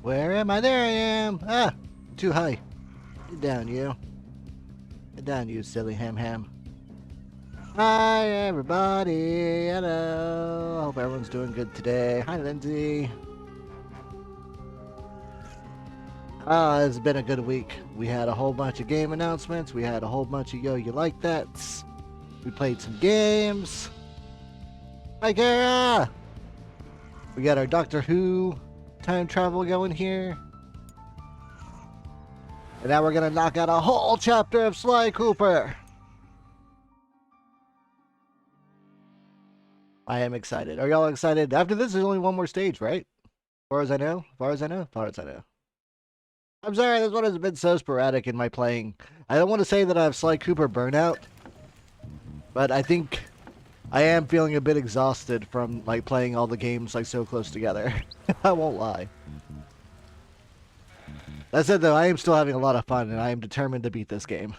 Where am I? There I am. Ah, too high. Get down, you. Get down, you silly ham. Hi, everybody. Hello. Hope everyone's doing good today. Hi, Lindsay. It's been a good week. We had a whole bunch of game announcements. We had a whole bunch of Yo You Like That's. We played some games. Hi, Kara. We got our Doctor Who time travel going here. And now we're going to knock out a whole chapter of Sly Cooper. I am excited. Are y'all excited? After this, there's only one more stage, right? As far as I know. I'm sorry, this one has been so sporadic in my playing. I don't want to say that I have Sly Cooper burnout, but I think I am feeling a bit exhausted from like playing all the games like so close together. I won't lie. That said, though, I am still having a lot of fun, and I am determined to beat this game.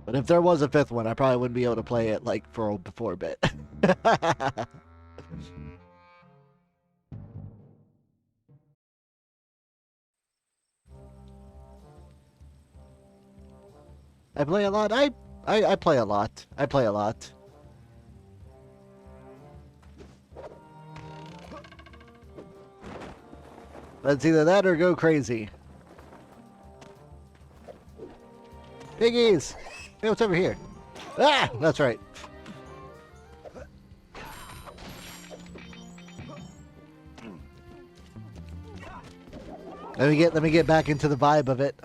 But if there was a fifth one, I probably wouldn't be able to play it like for a bit. I play a lot. I play a lot. I play a lot. But it's either that or go crazy. Piggies! Hey, what's over here? Ah! That's right. Let me get back into the vibe of it.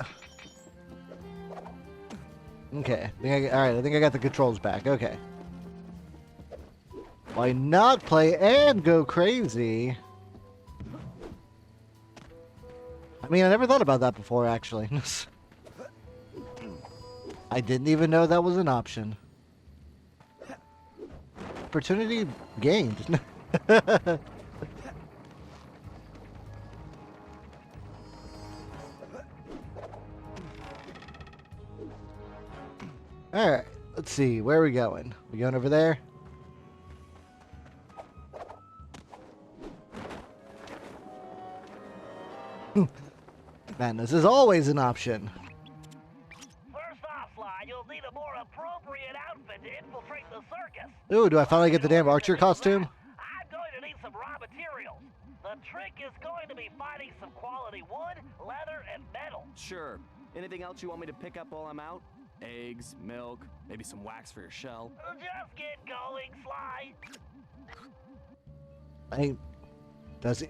Okay. Alright, I think I got the controls back. Okay. Why not play and go crazy? I mean, I never thought about that before, actually. I didn't even know that was an option. Opportunity gained. Alright, let's see. Where are we going? We going over there? Madness is always an option. First off, Sly, you'll need a more appropriate outfit to infiltrate the circus. Ooh, do I finally get the damn Archer costume? I'm going to need some raw materials. The trick is going to be finding some quality wood, leather, and metal. Sure. Anything else you want me to pick up while I'm out? Eggs, milk, maybe some wax for your shell. Just get going, Sly.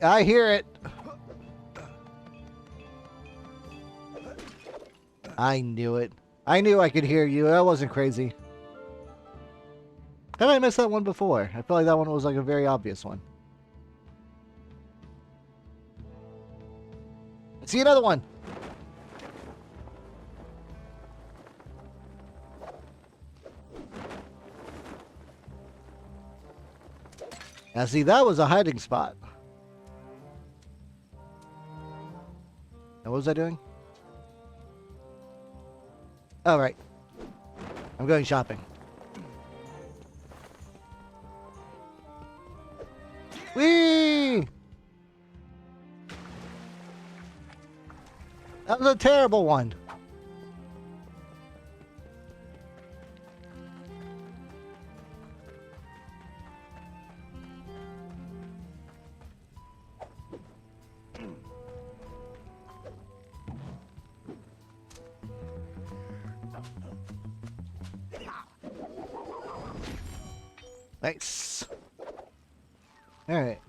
I hear it. I knew it. I knew I could hear you. That wasn't crazy. How did I miss that one before? I feel like that one was like a very obvious one. I see another one. Now see, that was a hiding spot. And what was I doing? Oh, right. I'm going shopping. Whee! That was a terrible one. Nice. Alright.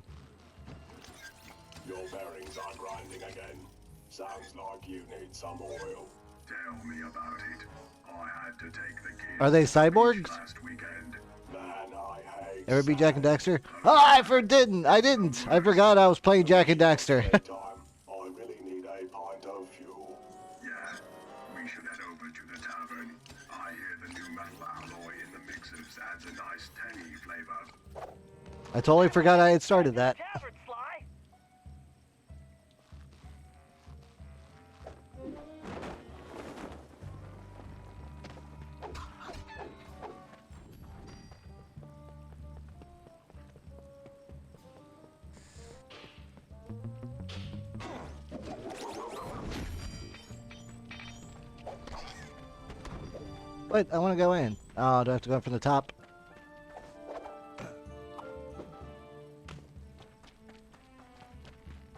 Your bearings are grinding again. Sounds like you need some oil. Tell me about it. I had to take the kids Are they cyborgs? last weekend. Man, I hate Ever be Jack and Daxter? Oh, I didn't. I forgot I was playing Jack and Daxter. time. I really need a pint of fuel. Yeah, we should head over to the tavern. I hear the new metal alloy in the mixers adds a nice tangy flavor. I totally forgot I had started that. Tavern, Sly. Wait, I want to go in. Oh, do I have to go in from the top?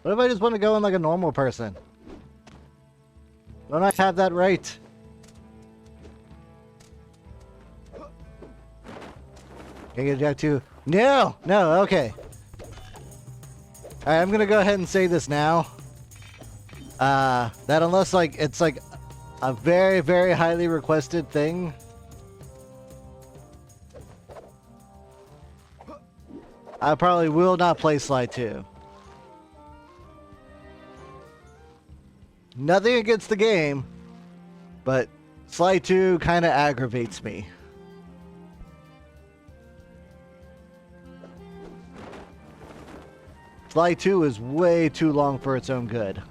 What if I just want to go in like a normal person? Don't I have that right? Can I get Jack 2? No! No, okay. Alright, I'm gonna go ahead and say this now. That unless like it's like a very, very highly requested thing, I probably will not play Slide 2. Nothing against the game, but Slide 2 kind of aggravates me. Slide 2 is way too long for its own good.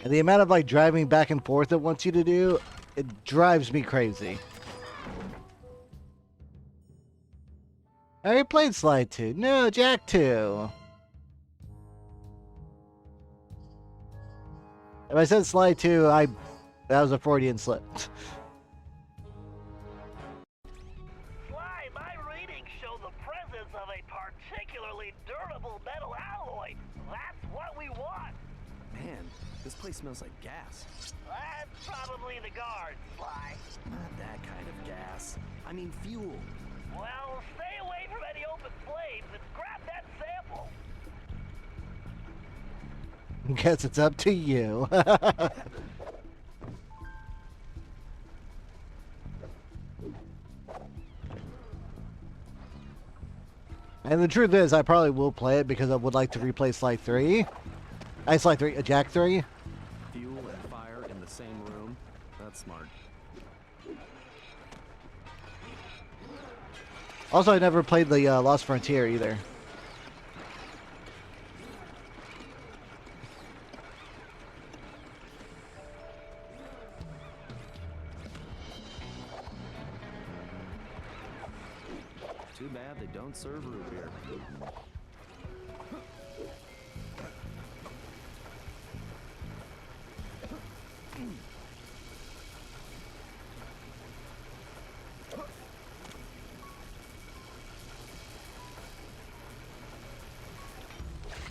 And the amount of like driving back and forth it wants you to do, it drives me crazy. I already played Slide 2. No, Jack 2. If I said Slide 2, that was a Freudian slip. Sly, my readings show the presence of a particularly durable metal alloy. That's what we want. Man, this place smells like gas. That's probably the guards, Sly. Not that kind of gas. I mean fuel. Well, stay away from any open flames and grab that sample. Guess it's up to you. And the truth is, I probably will play it because I would like to replay Slide 3. Slide 3, Jack 3. Fuel and fire in the same room. That's smart. Also, I never played the Lost Frontier either. Too bad they don't serve root beer.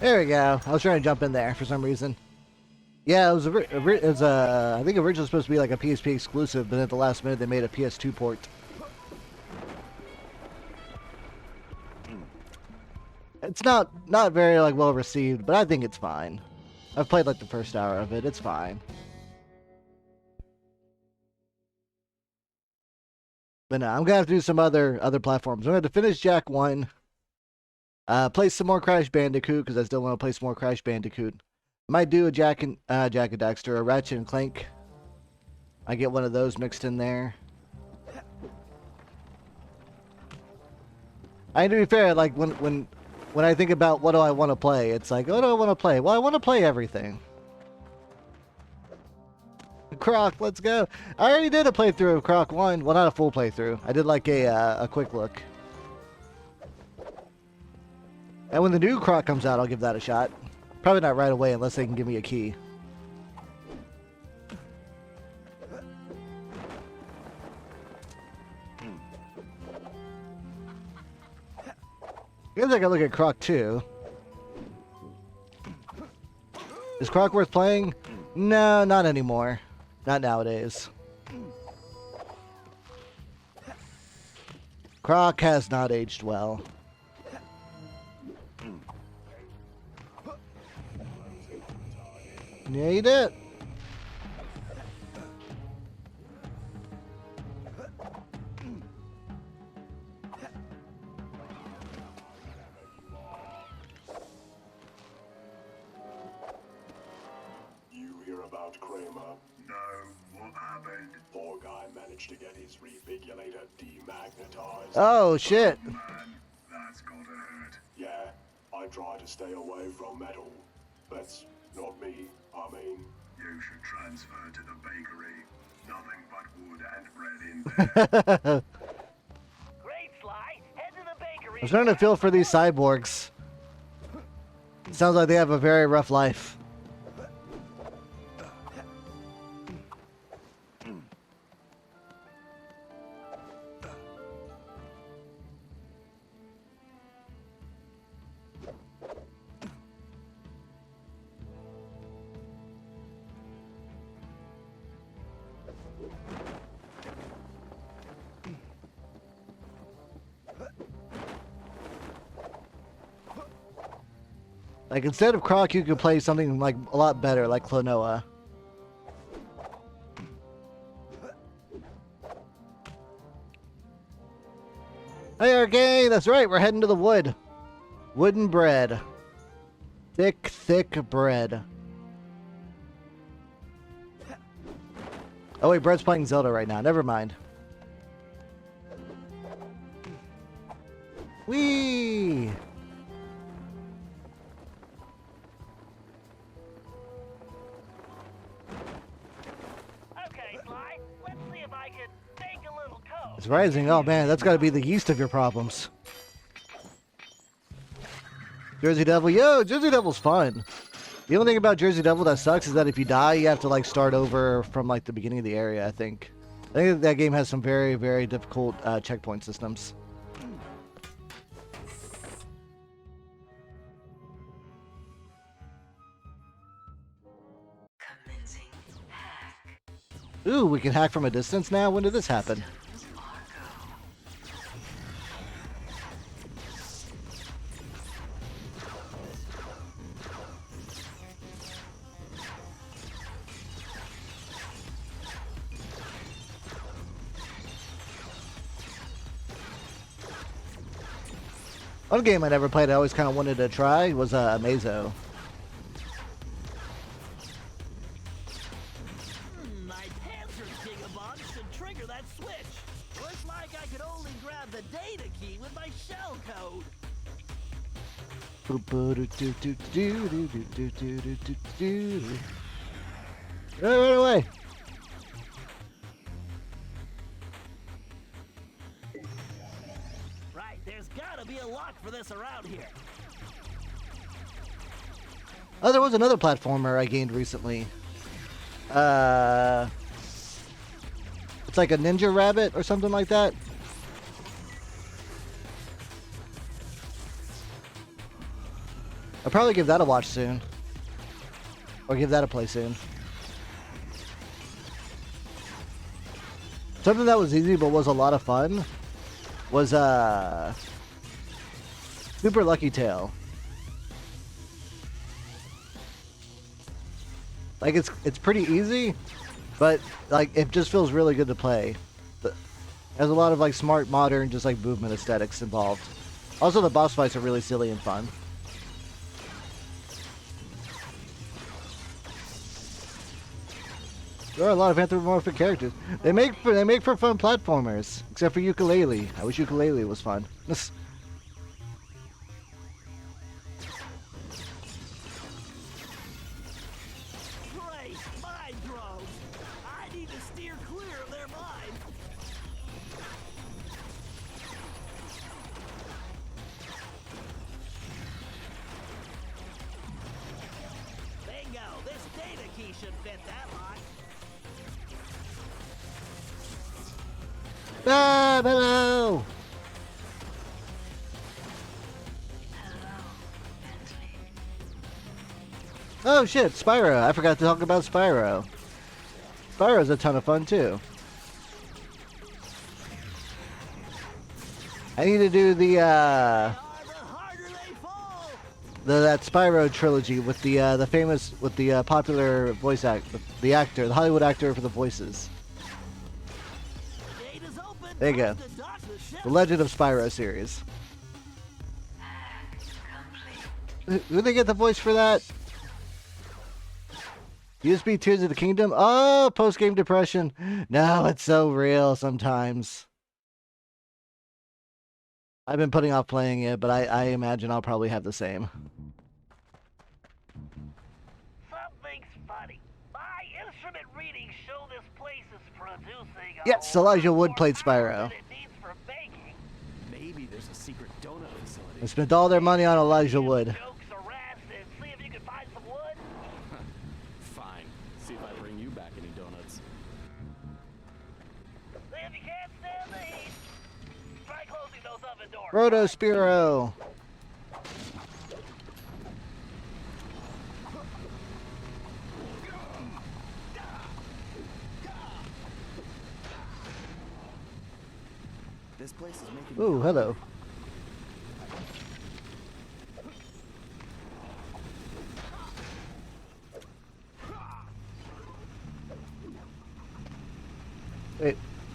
There we go. I was trying to jump in there for some reason. Yeah, it was I think originally supposed to be like a PSP exclusive, but at the last minute they made a PS2 port. It's not very like well received, but I think it's fine. I've played like the first hour of it. It's fine. But no, I'm gonna have to do some other platforms. I'm gonna have to finish Jack 1. Play some more Crash Bandicoot because I still want to play some more Crash Bandicoot. Might do a Jack and Daxter, a Ratchet and Clank. I get one of those mixed in there. I to be fair, like when I think about what do I want to play, it's like, what do I want to play? Well, I want to play everything. Croc, let's go. I already did a playthrough of Croc 1. Well, not a full playthrough. I did like a quick look. And when the new Croc comes out, I'll give that a shot. Probably not right away unless they can give me a key. I guess I can look at Croc 2. Is Croc worth playing? No, not anymore. Not nowadays. Croc has not aged well. Yeah, you did. You hear about Kramer? No, what happened? Poor guy managed to get his refigulator demagnetized. Oh, shit. Man, that's gotta hurt. Yeah, I try to stay away from metal. That's not me, I mean. You should transfer to the bakery. Nothing but wood and bread in there. Great, Sly. Head to the bakery. I'm starting to feel for these cyborgs. Sounds like they have a very rough life. Like, instead of Croc, you could play something, like, a lot better, like Klonoa. Hey, Arcane! That's right, we're heading to the wood. Wooden bread. Thick, thick bread. Oh wait, Brett's playing Zelda right now. Never mind. Whee! Okay, Sly, let's see if I can make a little code. It's rising. Oh man, that's got to be the yeast of your problems. Jersey Devil. Yo, Jersey Devil's fun. The only thing about Jersey Devil that sucks is that if you die, you have to like start over from like the beginning of the area, I think. I think that game has some very, very difficult checkpoint systems. Ooh, we can hack from a distance now? When did this happen? One game I never played I always kind of wanted to try was Mazo. My Panzer Gigabot should trigger that switch. Looks like I could only grab the data key with my shell code. Right away. Right, there's gotta be a lock for this around here. Oh, there was another platformer I gained recently. It's like a Ninja Rabbit or something like that. I'll probably give that a watch soon. Or give that a play soon. Something that was easy but was a lot of fun was Super Lucky Tail. Like it's pretty easy, but like it just feels really good to play. There's a lot of like smart modern just like movement aesthetics involved. Also the boss fights are really silly and fun. There are a lot of anthropomorphic characters. They make for fun platformers, except for Ukulele. I wish Ukulele was fun. Great mind throws. I need to steer clear of their mind. Bingo, this data key should fit that lock. Ah, hello! Oh shit, Spyro. I forgot to talk about Spyro. Spyro's a ton of fun too. I need to do the Harder they fall. that Spyro trilogy with the famous with the popular voice the actor, the Hollywood actor for the voices. Gate is open. There you go. Time to dock the ship. The Legend of Spyro series. Who they get the voice for that? USB Tears of the Kingdom? Oh, post-game depression. No, it's so real sometimes. I've been putting off playing it, but I imagine I'll probably have the same. Something's funny. My instrument readings show this place is producing a Yes, lot Elijah Wood more played power Spyro. than it needs for baking. Maybe there's a secret donut facility. They spent all their money on Elijah Wood. Jokes or rats and see if you can find some wood. Fine. See if I bring you back any donuts. See if you can't stand the heat. Try closing those oven doors. Roto Spiro. This place is making Ooh, hello.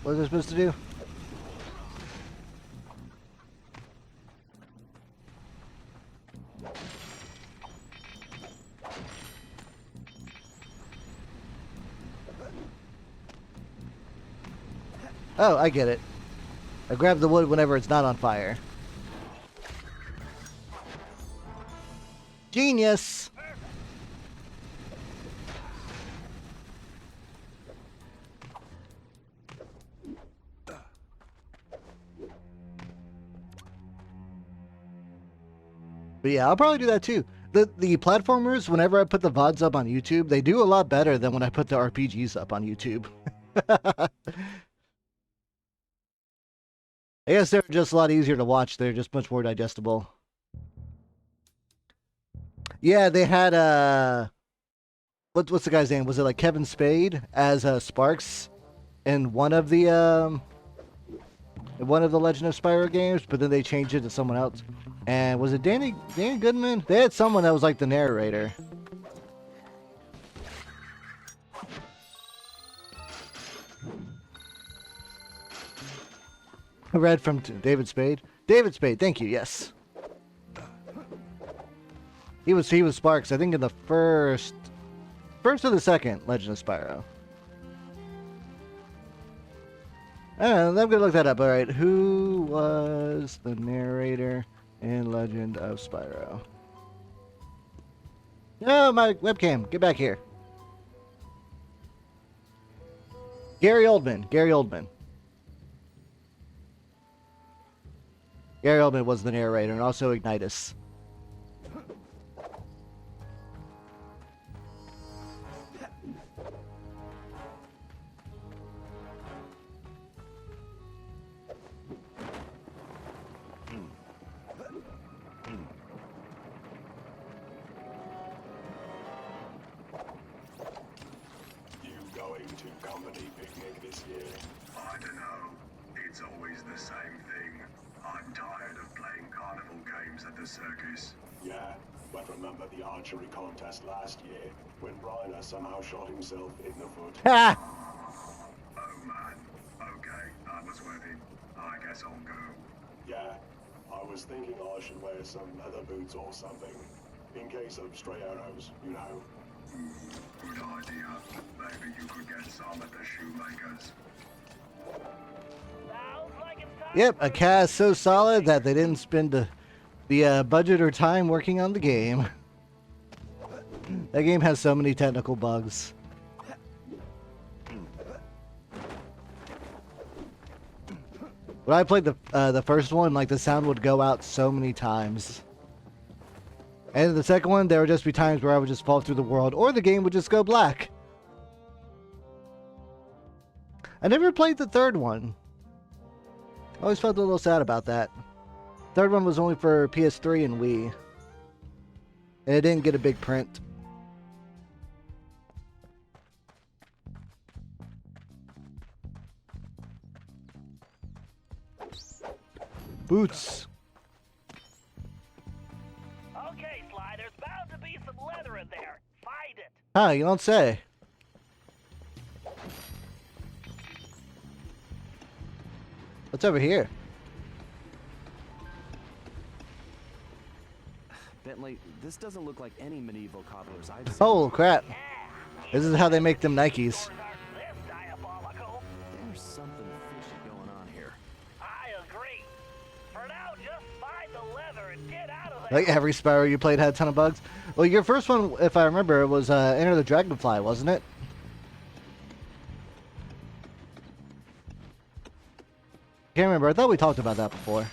What was I supposed to do? Oh, I get it. I grab the wood whenever it's not on fire. Genius! But yeah, I'll probably do that too. The platformers, whenever I put the VODs up on YouTube, they do a lot better than when I put the RPGs up on YouTube. I guess they're just a lot easier to watch. They're just much more digestible. Yeah, they had what's the guy's name? Was it like Kevin Spade as Sparks in one of the Legend of Spyro games, but then they changed it to someone else. And was it Danny Goodman? They had someone that was like the narrator. Read from David Spade. David Spade, thank you. Yes, he was Sparks. I think in the first or the second Legend of Spyro. I don't know. I'm gonna look that up. All right, who was the narrator in Legend of Spyro? No, my webcam. Get back here. Gary Oldman. Gary Oldman was the narrator, and also Ignitus. You going to company picnic this year? I don't know. It's always the same thing. I'm tired of playing carnival games at the circus. Yeah, but remember the archery contest last year when Bryna somehow shot himself in the foot? Ha! Oh man. Okay, that was worth it. I guess I'll go. Yeah, I was thinking I should wear some leather boots or something, in case of stray arrows, you know. Good idea. Maybe you could get some at the shoemaker's. Sounds like it's time Yep, for a cast so solid that they didn't spend the budget or time working on the game. That game has so many technical bugs. When I played the first one, like the sound would go out so many times. And the second one, there would just be times where I would just fall through the world, or the game would just go black. I never played the third one. I always felt a little sad about that. Third one was only for PS3 and Wii. And it didn't get a big print. Boots. Okay, Sly, there's bound to be some leather in there. Find it. Huh, you don't say. What's over here? Bentley, this doesn't look like any medieval cobblers I've seen. Oh crap. Yeah. This is how they make them Nikes. Stores aren't this diabolical. There's something fishy going on here. I agree. For now, just find the leather and get out of there. Like every Spyro you played had a ton of bugs. Well, your first one, if I remember, was Enter the Dragonfly, wasn't it? Can't remember. I thought we talked about that before.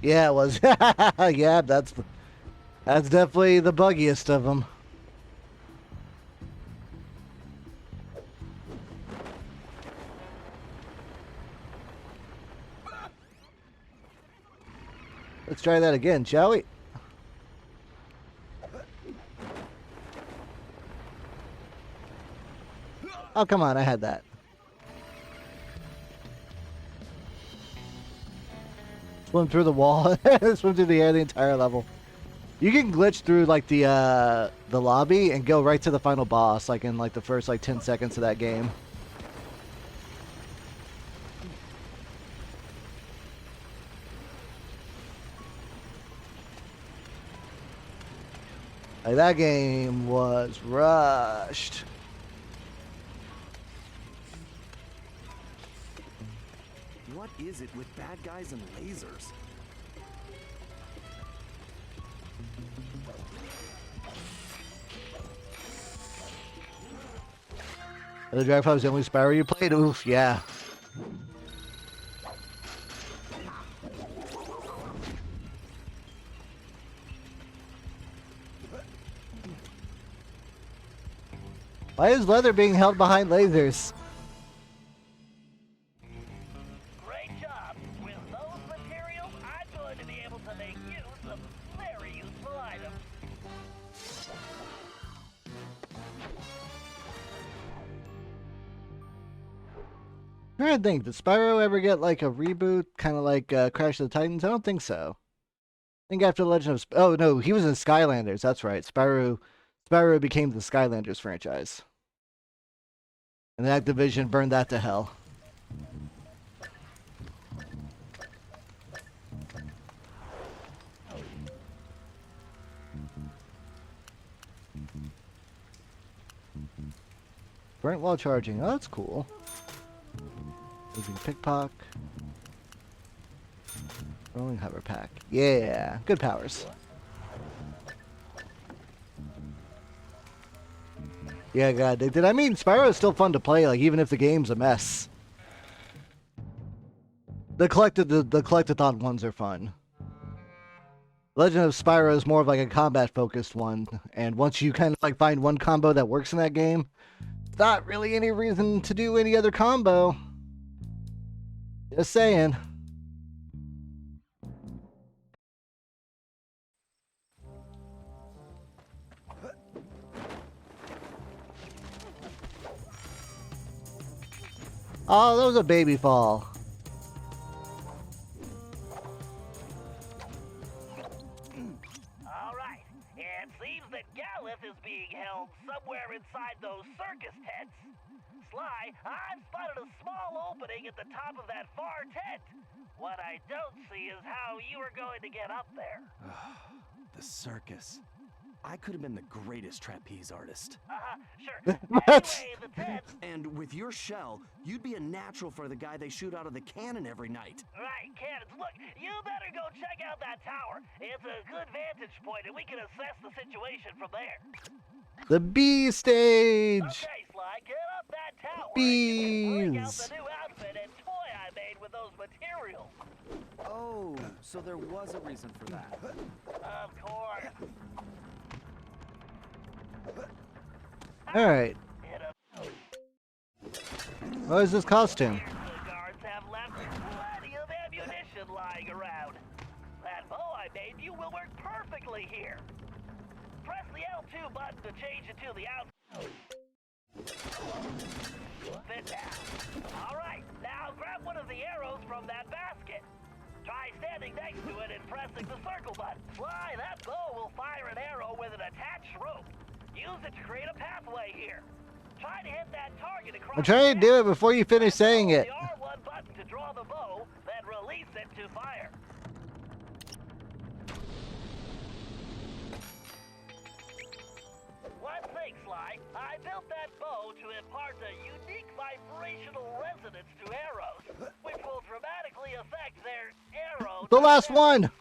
Yeah, it was. Yeah, that's definitely the buggiest of them. Let's try that again, shall we? Oh, come on, I had that. Swim through the wall. Swim through the air the entire level. You can glitch through like the lobby and go right to the final boss, like in like the first like 10 seconds of that game. Like, that game was rushed. What is it with bad guys and lasers? The Dragonfly was the only Spyro you played? Oof, yeah. Why is Leather being held behind lasers? Great job. With those materials, I'm going to be able to make use of very useful items. I'm trying to think, did Spyro ever get like a reboot, kind of like Crash of the Titans? I don't think so. I think after the Legend of oh no, he was in Skylanders. That's right. Spyro became the Skylanders franchise, and Activision burned that to hell. Burnt while charging. Oh, that's cool. Moving pickpock. Rolling hover pack. Yeah, good powers. Yeah, God, did I mean Spyro is still fun to play, like even if the game's a mess. The collectathon ones are fun. Legend of Spyro is more of like a combat focused one, and once you kind of like find one combo that works in that game, not really any reason to do any other combo. Just saying. Oh, that was a baby fall. All right. It seems that Galith is being held somewhere inside those circus tents. Sly, I've spotted a small opening at the top of that far tent. What I don't see is how you are going to get up there. The circus. I could have been the greatest trapeze artist. Sure. What? Anyway, the tent. And with your shell, you'd be a natural for the guy they shoot out of the cannon every night. Right, cannons. Look, you better go check out that tower. It's a good vantage point, and we can assess the situation from there. The B stage. Okay, Sly, get up that tower. Bees. And you can bring out the new outfit and toy I made with those materials. Oh, so there was a reason for that. Of course. All right. What is this costume? The guards have left plenty of ammunition lying around. That bow I made you will work perfectly here. Press the L2 button to change it to the out. Sit down. All right, now grab one of the arrows from that basket. Try standing next to it and pressing the circle button. Sly, that bow will fire an arrow with an attached rope. Use it to create a pathway here. Try to hit that target across. I'm trying to do it before you finish saying it. The R1 button to draw the bow, then release it to fire. One thing, Sly. I built that bow to impart a unique vibrational resonance to arrows, which will dramatically affect their arrow. The last one.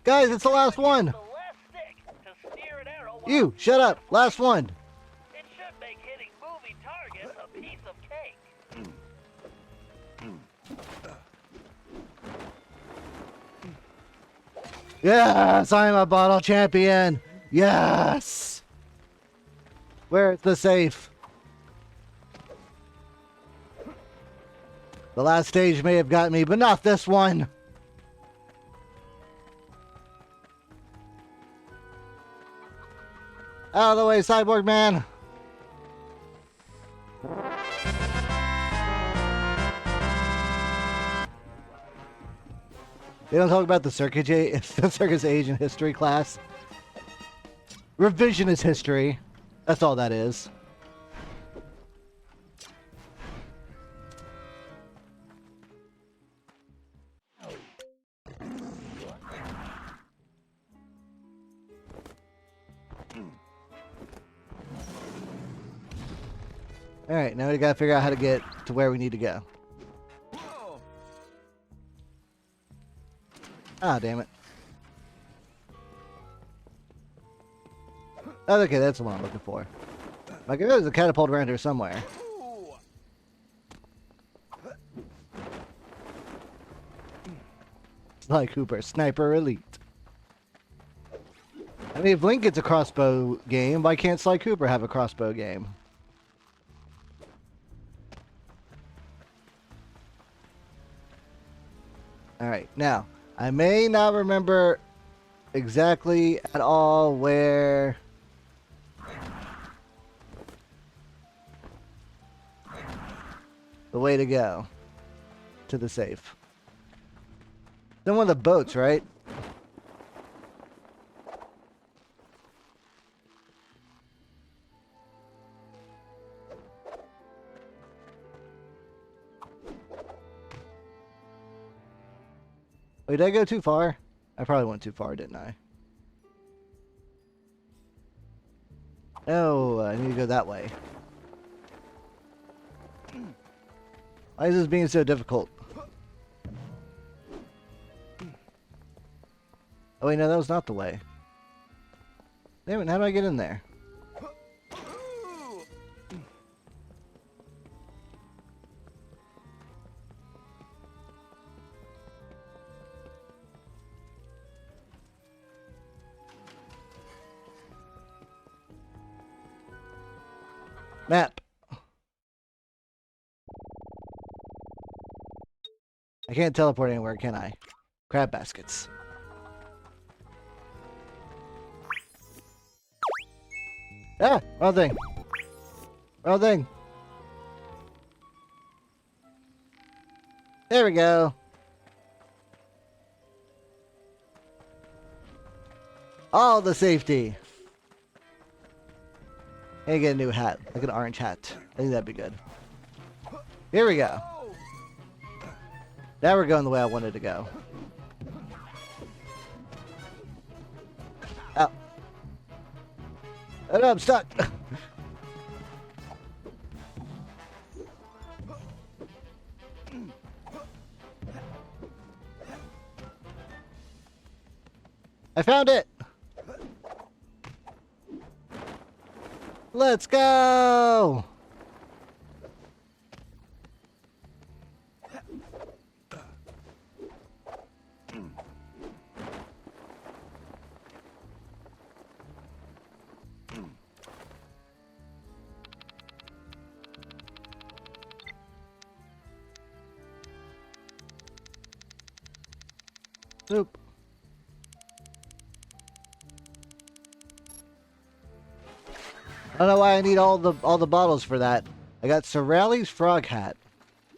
Guys, it's the last one. The left stick to steer an arrow while You, shut up. Last one. it should make hitting moving targets a piece of cake. Yes, I'm a bottle champion. Yes. Where's the safe? The last stage may have got me, but not this one. Out of the way, Cyborg Man. They don't talk about the circus age in history class. Revisionist history. That's all that is. Alright, now we gotta figure out how to get to where we need to go. Ah, damn it. Oh, okay, that's the one I'm looking for. Like, there's a catapult around here somewhere. Sly Cooper, Sniper Elite. I mean, if Link gets a crossbow game, why can't Sly Cooper have a crossbow game? Alright, now, I may not remember exactly at all where... the way to go to the safe. Then one of the boats, right? Wait, did I go too far? I probably went too far, didn't I? Oh, I need to go that way. Why is this being so difficult? Oh wait, no, that was not the way. Damn it, how do I get in there? Map. I can't teleport anywhere, can I? Crab baskets. Ah! Wrong thing. Wrong thing. There we go. All the safety. And get a new hat. Like an orange hat. I think that'd be good. Here we go. Now we're going the way I wanted to go. Oh. Oh no, I'm stuck. I found it. Let's go. Nope. I don't know why I need all the bottles for that. I got Sir Rally's frog hat. I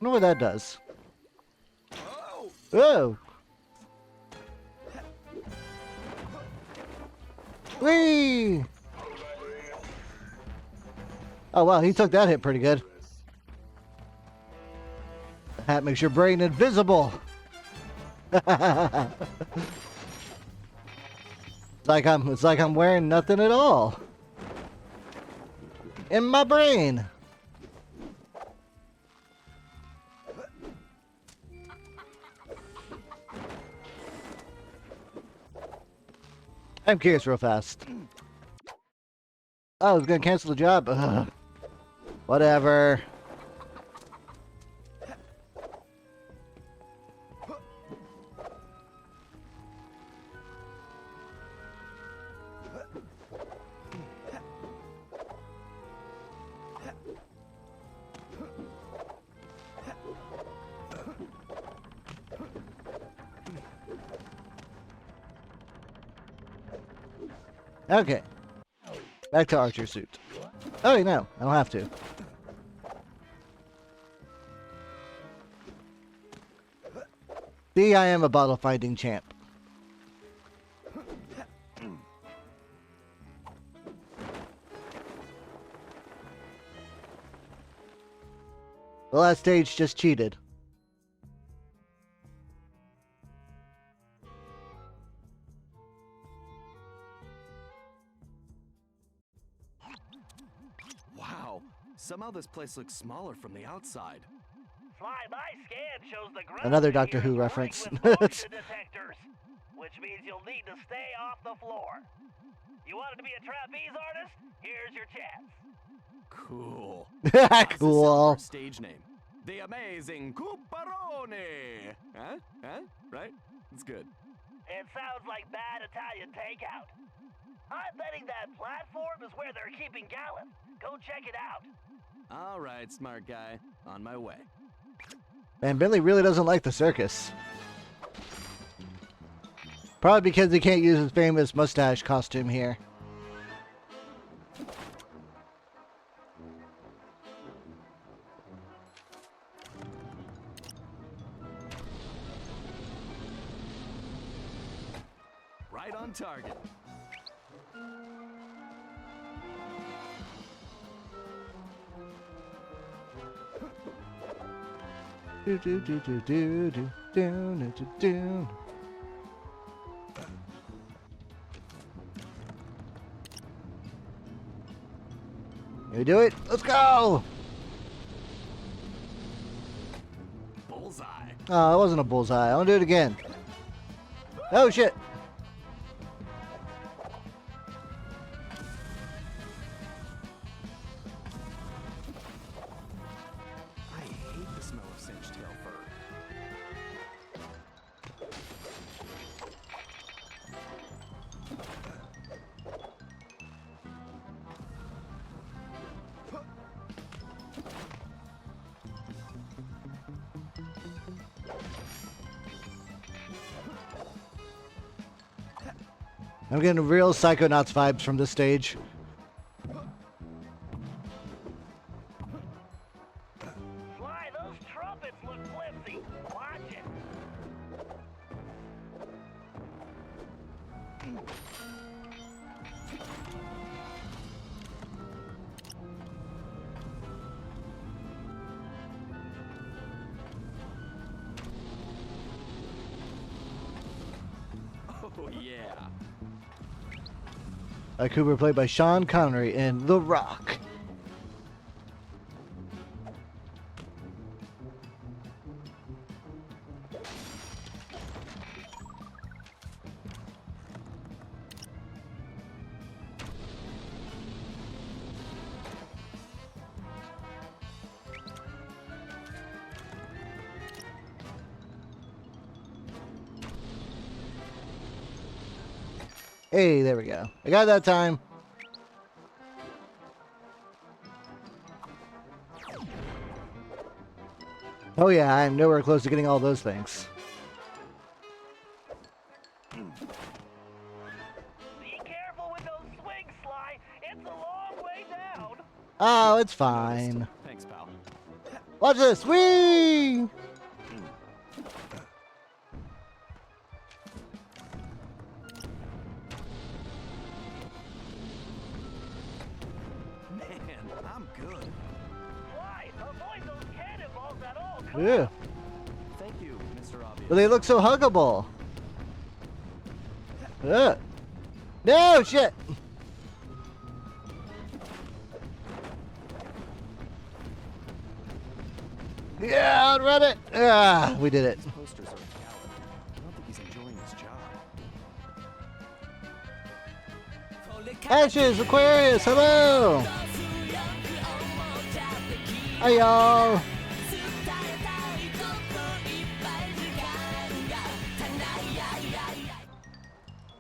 wonder what that does. Whoa! Whee! Oh wow, he took that hit pretty good. The hat makes your brain invisible. It's like I'm wearing nothing at all. In my brain. I'm curious real fast. Oh, I was gonna cancel the job. Ugh. Whatever. Okay. Back to archer suit. Oh, no. I don't have to. See, I am a bottle finding champ. The last stage just cheated. Wow, somehow this place looks smaller from the outside. Sly, my scan shows the ground Another in Doctor here Who is reference. rigged with motion detectors, which means you'll need to stay off the floor. You wanted to be a trapeze artist? Here's your chance. Cool. How's this sound Cool. for a stage name? The Amazing Cooperone. Huh? Huh? Right? It's good. It sounds like bad Italian takeout. I'm betting that platform is where they're keeping Gallon. Go check it out. All right, smart guy. On my way. Man, Billy really doesn't like the circus. Probably because he can't use his famous mustache costume here. Right on target. Do do do do do do do do do. Can we do it? Let's go! Bullseye. Oh, it wasn't a bullseye. I'll do it again. Oh shit! I hate the smell of cinched tail fur. I'm getting real Psychonauts vibes from this stage. Sly, those trumpets look flimsy. Watch it. Oh, yeah. Cooper played by Sean Connery in The Rock. Hey, there we go. I got it that time. Oh yeah, I'm nowhere close to getting all those things. Be careful with those swings, Sly. It's a long way down. Oh, it's fine. Thanks, pal. Watch this. Whee! Man, I'm good. Sly, avoid those cannonballs at all costs. Yeah. Thank you, Mr. Obvious. But they look so huggable. No, shit. Yeah, outrun it. Ah, we did it. These posters are a coward. I don't think he's enjoying his job. Ashes, Aquarius, hello. Hi, y'all.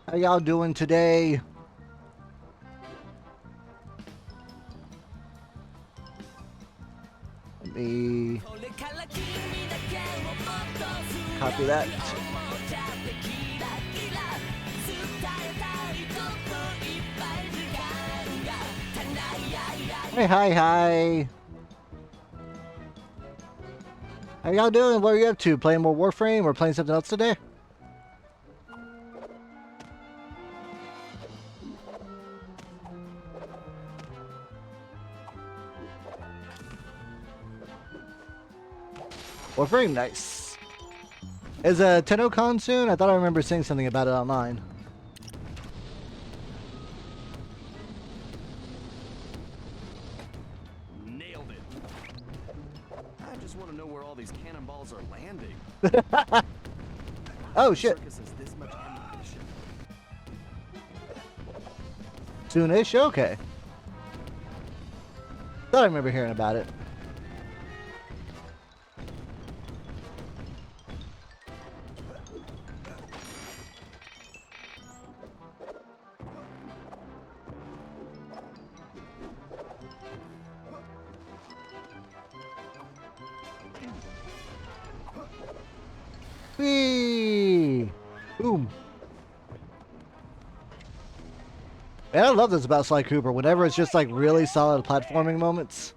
How y'all doing today? Let me copy that. Hi, hi, hi. How y'all doing? What are you up to? Playing more Warframe or playing something else today? Warframe, nice. Is TennoCon soon? I thought I remember seeing something about it online. Nailed it. I just want to know where all these cannonballs are landing. Oh shit. Circus has this much ammunition. Soonish? Okay. Thought I remember hearing about it. Whee! Boom. And I love this about Sly Cooper. Whenever it's just like really solid platforming moments.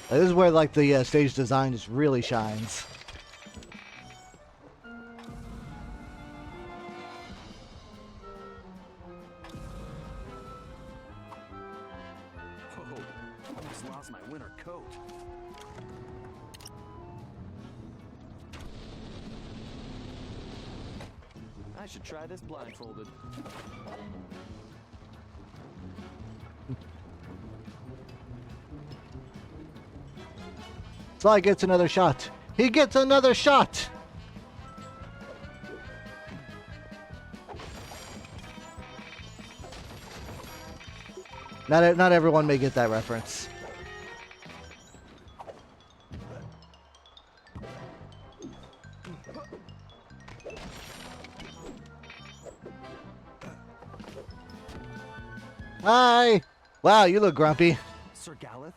This is where like the stage design just really shines. Whoa, almost lost my winter coat. I should try this blindfolded. Sly gets another shot. He gets another shot! Not everyone may get that reference. Hi! Wow, you look grumpy. Sir Galeth,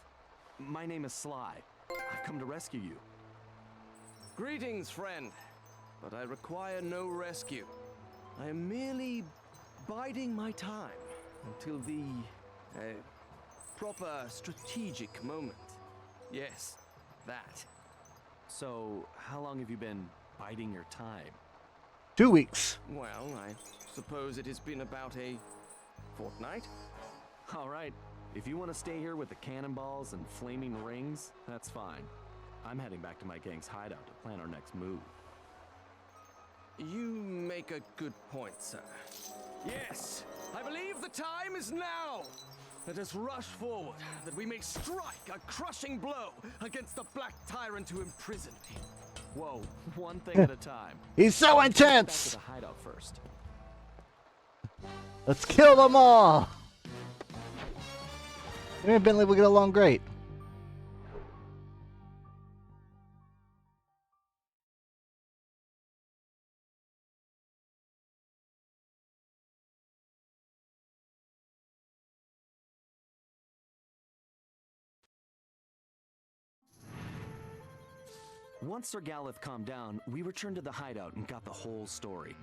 my name is Sly. I've come to rescue you. Greetings, friend. But I require no rescue. I am merely biding my time until the proper strategic moment. Yes, that. So, how long have you been biding your time? 2 weeks. Well, I suppose it has been about a fortnight. All right, if you want to stay here with the cannonballs and flaming rings, that's fine. I'm heading back to my gang's hideout to plan our next move. You make a good point, sir. Yes, I believe the time is now. Let us rush forward, that we may strike a crushing blow against the black tyrant who imprisoned me. Whoa, one thing at a time. He's so Back to intense! the hideout first. Let's kill them all! Me and Bentley will get along great. Once Sir Galeth calmed down, we returned to the hideout and got the whole story.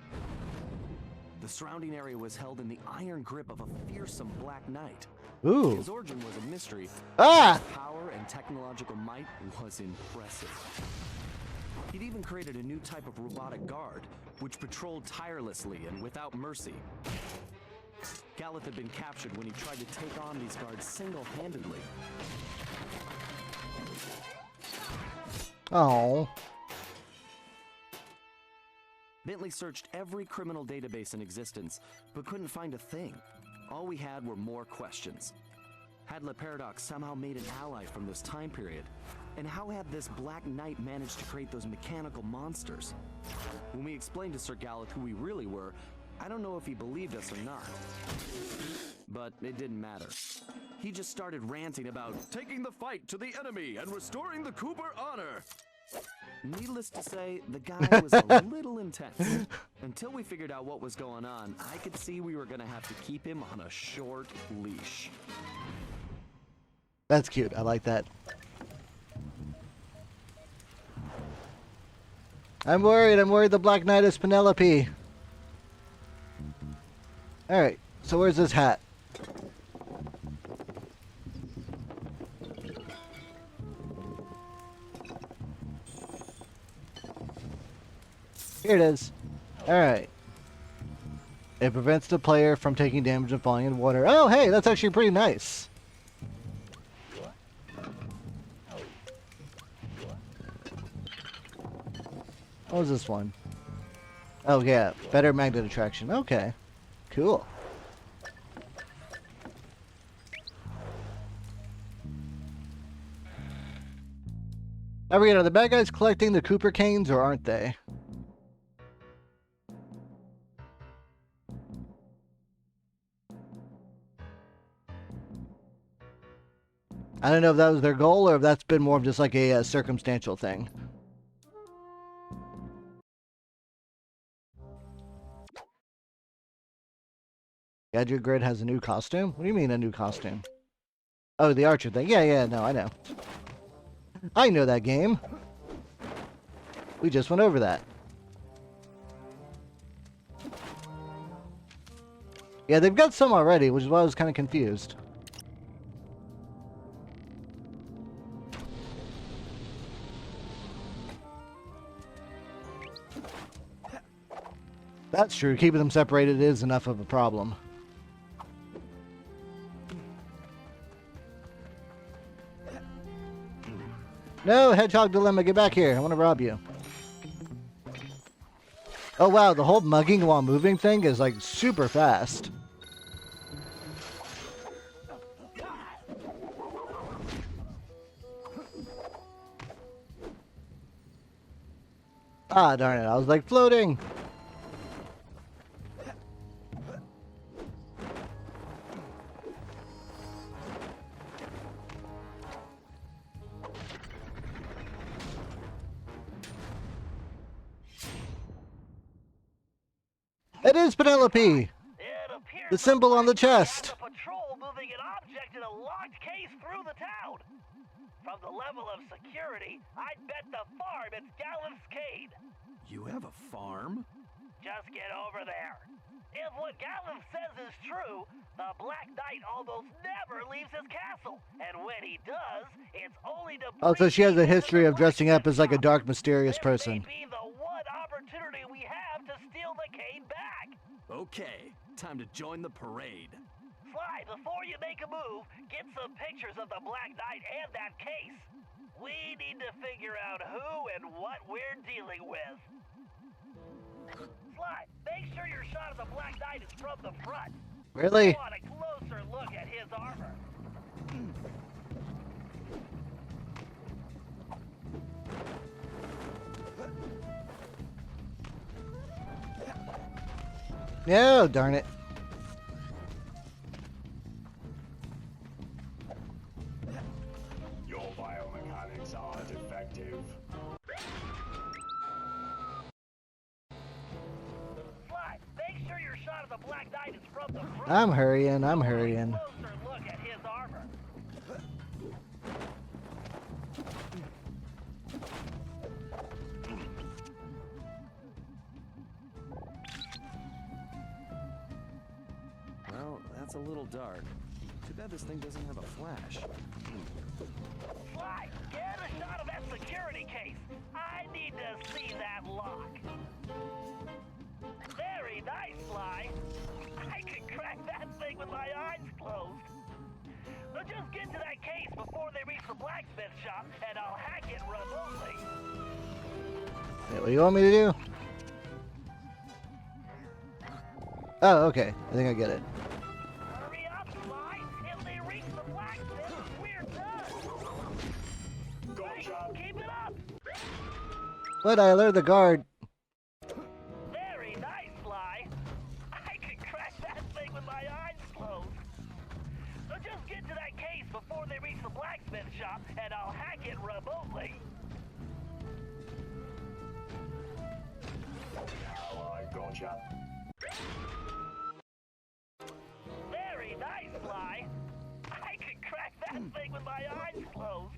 The surrounding area was held in the iron grip of a fearsome Black Knight. Ooh. His origin was a mystery. Ah! His power and technological might was impressive. He'd even created a new type of robotic guard, which patrolled tirelessly and without mercy. Galeth had been captured when he tried to take on these guards single-handedly. Oh. Bentley searched every criminal database in existence, but couldn't find a thing. All we had were more questions. Had Le Paradox somehow made an ally from this time period? And how had this Black Knight managed to create those mechanical monsters? When we explained to Sir Galeth who we really were, I don't know if he believed us or not. But it didn't matter. He just started ranting about taking the fight to the enemy and restoring the Cooper honor. Needless to say, the guy was a little intense. Until we figured out what was going on, I could see we were gonna have to keep him on a short leash. That's cute. I like that. I'm worried. I'm worried the Black Knight is Penelope. Alright. So where's this hat? Here it is. Alright. It prevents the player from taking damage and falling in water. Oh, hey, that's actually pretty nice. What was this one? Oh, yeah. Better magnet attraction. Okay. Cool. Now, are the bad guys collecting the Cooper canes, or aren't they? I don't know if that was their goal, or if that's been more of just like a circumstantial thing. Gadget Grid has a new costume? What do you mean a new costume? Oh, the Archer thing. Yeah, no, I know. I know that game. We just went over that. Yeah, they've got some already, which is why I was kind of confused. That's true. Keeping them separated is enough of a problem. No, Hedgehog Dilemma, get back here. I want to rob you. Oh, wow. The whole mugging while moving thing is, like, super fast. Ah, darn it. I was, like, floating. It is Penelope! The symbol on the chest! A patrol moving an object in a locked case through the town. From the level of security, I'd bet the farm it's Gallinscade. You have a farm? Just get over there. If what Gallon says is true, the Black Knight almost never leaves his castle. And when he does, it's only to... Oh, so she has a history of dressing up as like a dark, mysterious person. This may be the one opportunity we have to steal the cane back. Okay, time to join the parade. Sly, before you make a move, get some pictures of the Black Knight and that case. We need to figure out who and what we're dealing with. Sly, make sure your shot of the Black Knight is from the front. Really? I want a closer look at his armor. No, darn it. Your biomechanics are defective. Sly, make sure your shot of the Black Knight is from the front. I'm hurrying, I'm hurrying. Closer look at his armor. Well, that's a little dark. Too bad this thing doesn't have a flash. Sly, get a shot of that security case. I need to see that lock. Very nice, Sly. I can crack that thing with my eyes closed. So just get to that case before they reach the blacksmith shop, and I'll hack it remotely. Wait, what do you want me to do? Oh, okay. I think I get it. Hurry up, Sly. If they reach the blacksmith, we're done. Gotcha. Keep it up. But I alerted the guard. Very nice, Sly. I can crack that thing with my eyes closed. So just get to that case before they reach the blacksmith shop, and I'll hack it remotely. Now I gotcha. Very nice, Sly. I can crack that thing with my eyes closed.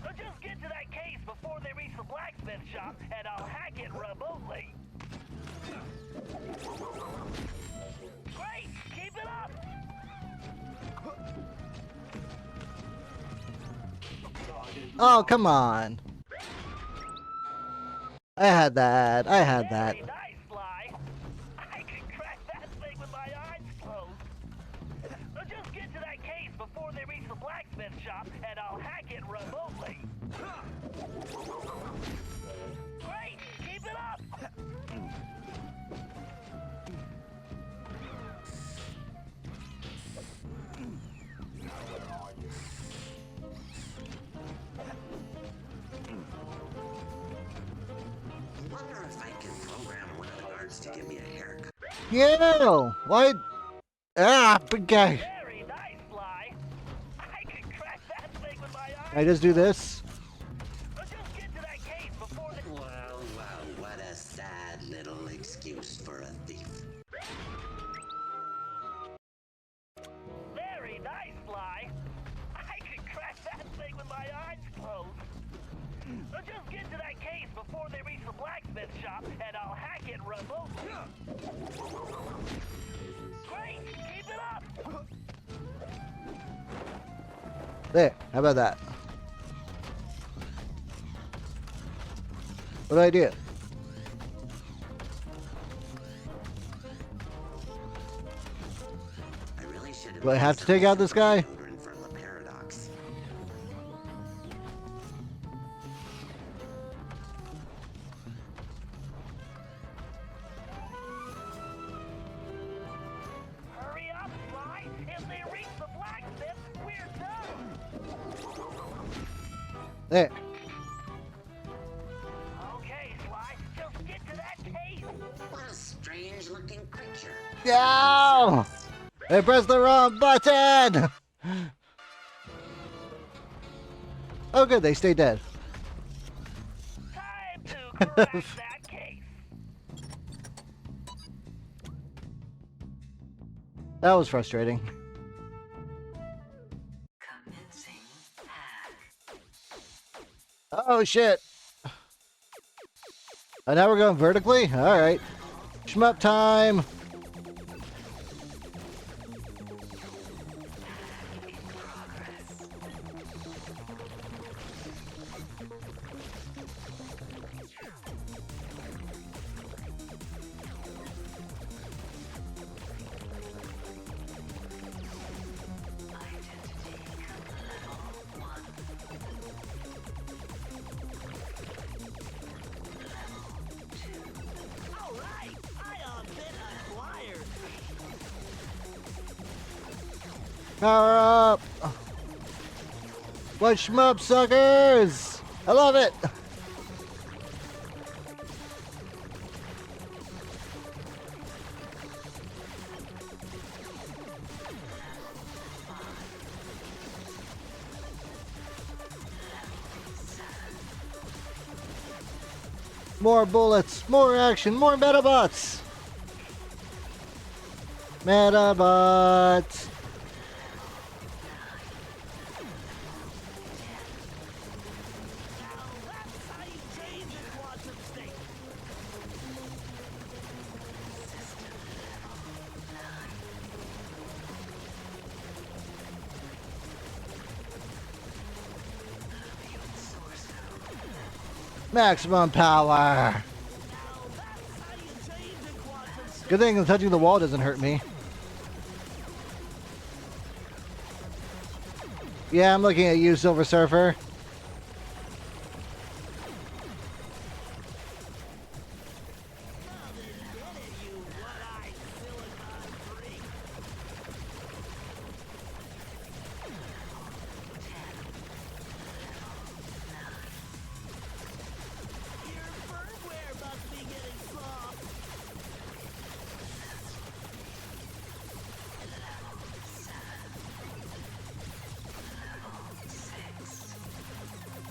So just get to that case before they reach the blacksmith shop, and I'll hack it remotely. Great! Keep it up! Oh, come on. I had that. I had that. Very nice, Sly. I can crack that thing with my eyes closed. So just get to that case before they reach the blacksmith shop, and I'll hack it remotely. Great! Keep it up! I wonder if I can program one of the guards to give me a haircut. Yeah. What? Ah, big guy. Very nice, Sly. I can crack that thing with my eyes. I just do this. So just get to that case before they... Well, what a sad little excuse for a thief. Very nice, Sly. I can crack that thing with my eyes closed. So just get to that case before they reach the blacksmith shop, and I'll hack it remotely. Great! Keep it up! There. How about that? What do I do? I really should have. Do I have to take out this guy? Children for the paradox. Hurry up, Sly! If they reach the blacksmith, we're done! There. Okay, Sly, just get to that case! What a strange-looking creature. No! I pressed the wrong button! Oh good, they stay dead. Time to crack that case! That was frustrating. Commencing hack. Oh shit! Oh, now we're going vertically? Alright. Shmup time! In progress. Identity level 1. Alright! I been acquired! Power up! What shmup, suckers! I love it! More bullets, more action, more Metabots! Metabots! Now that's how you change a quantum state! Maximum power! Good thing touching the wall doesn't hurt me. Yeah, I'm looking at you, Silver Surfer.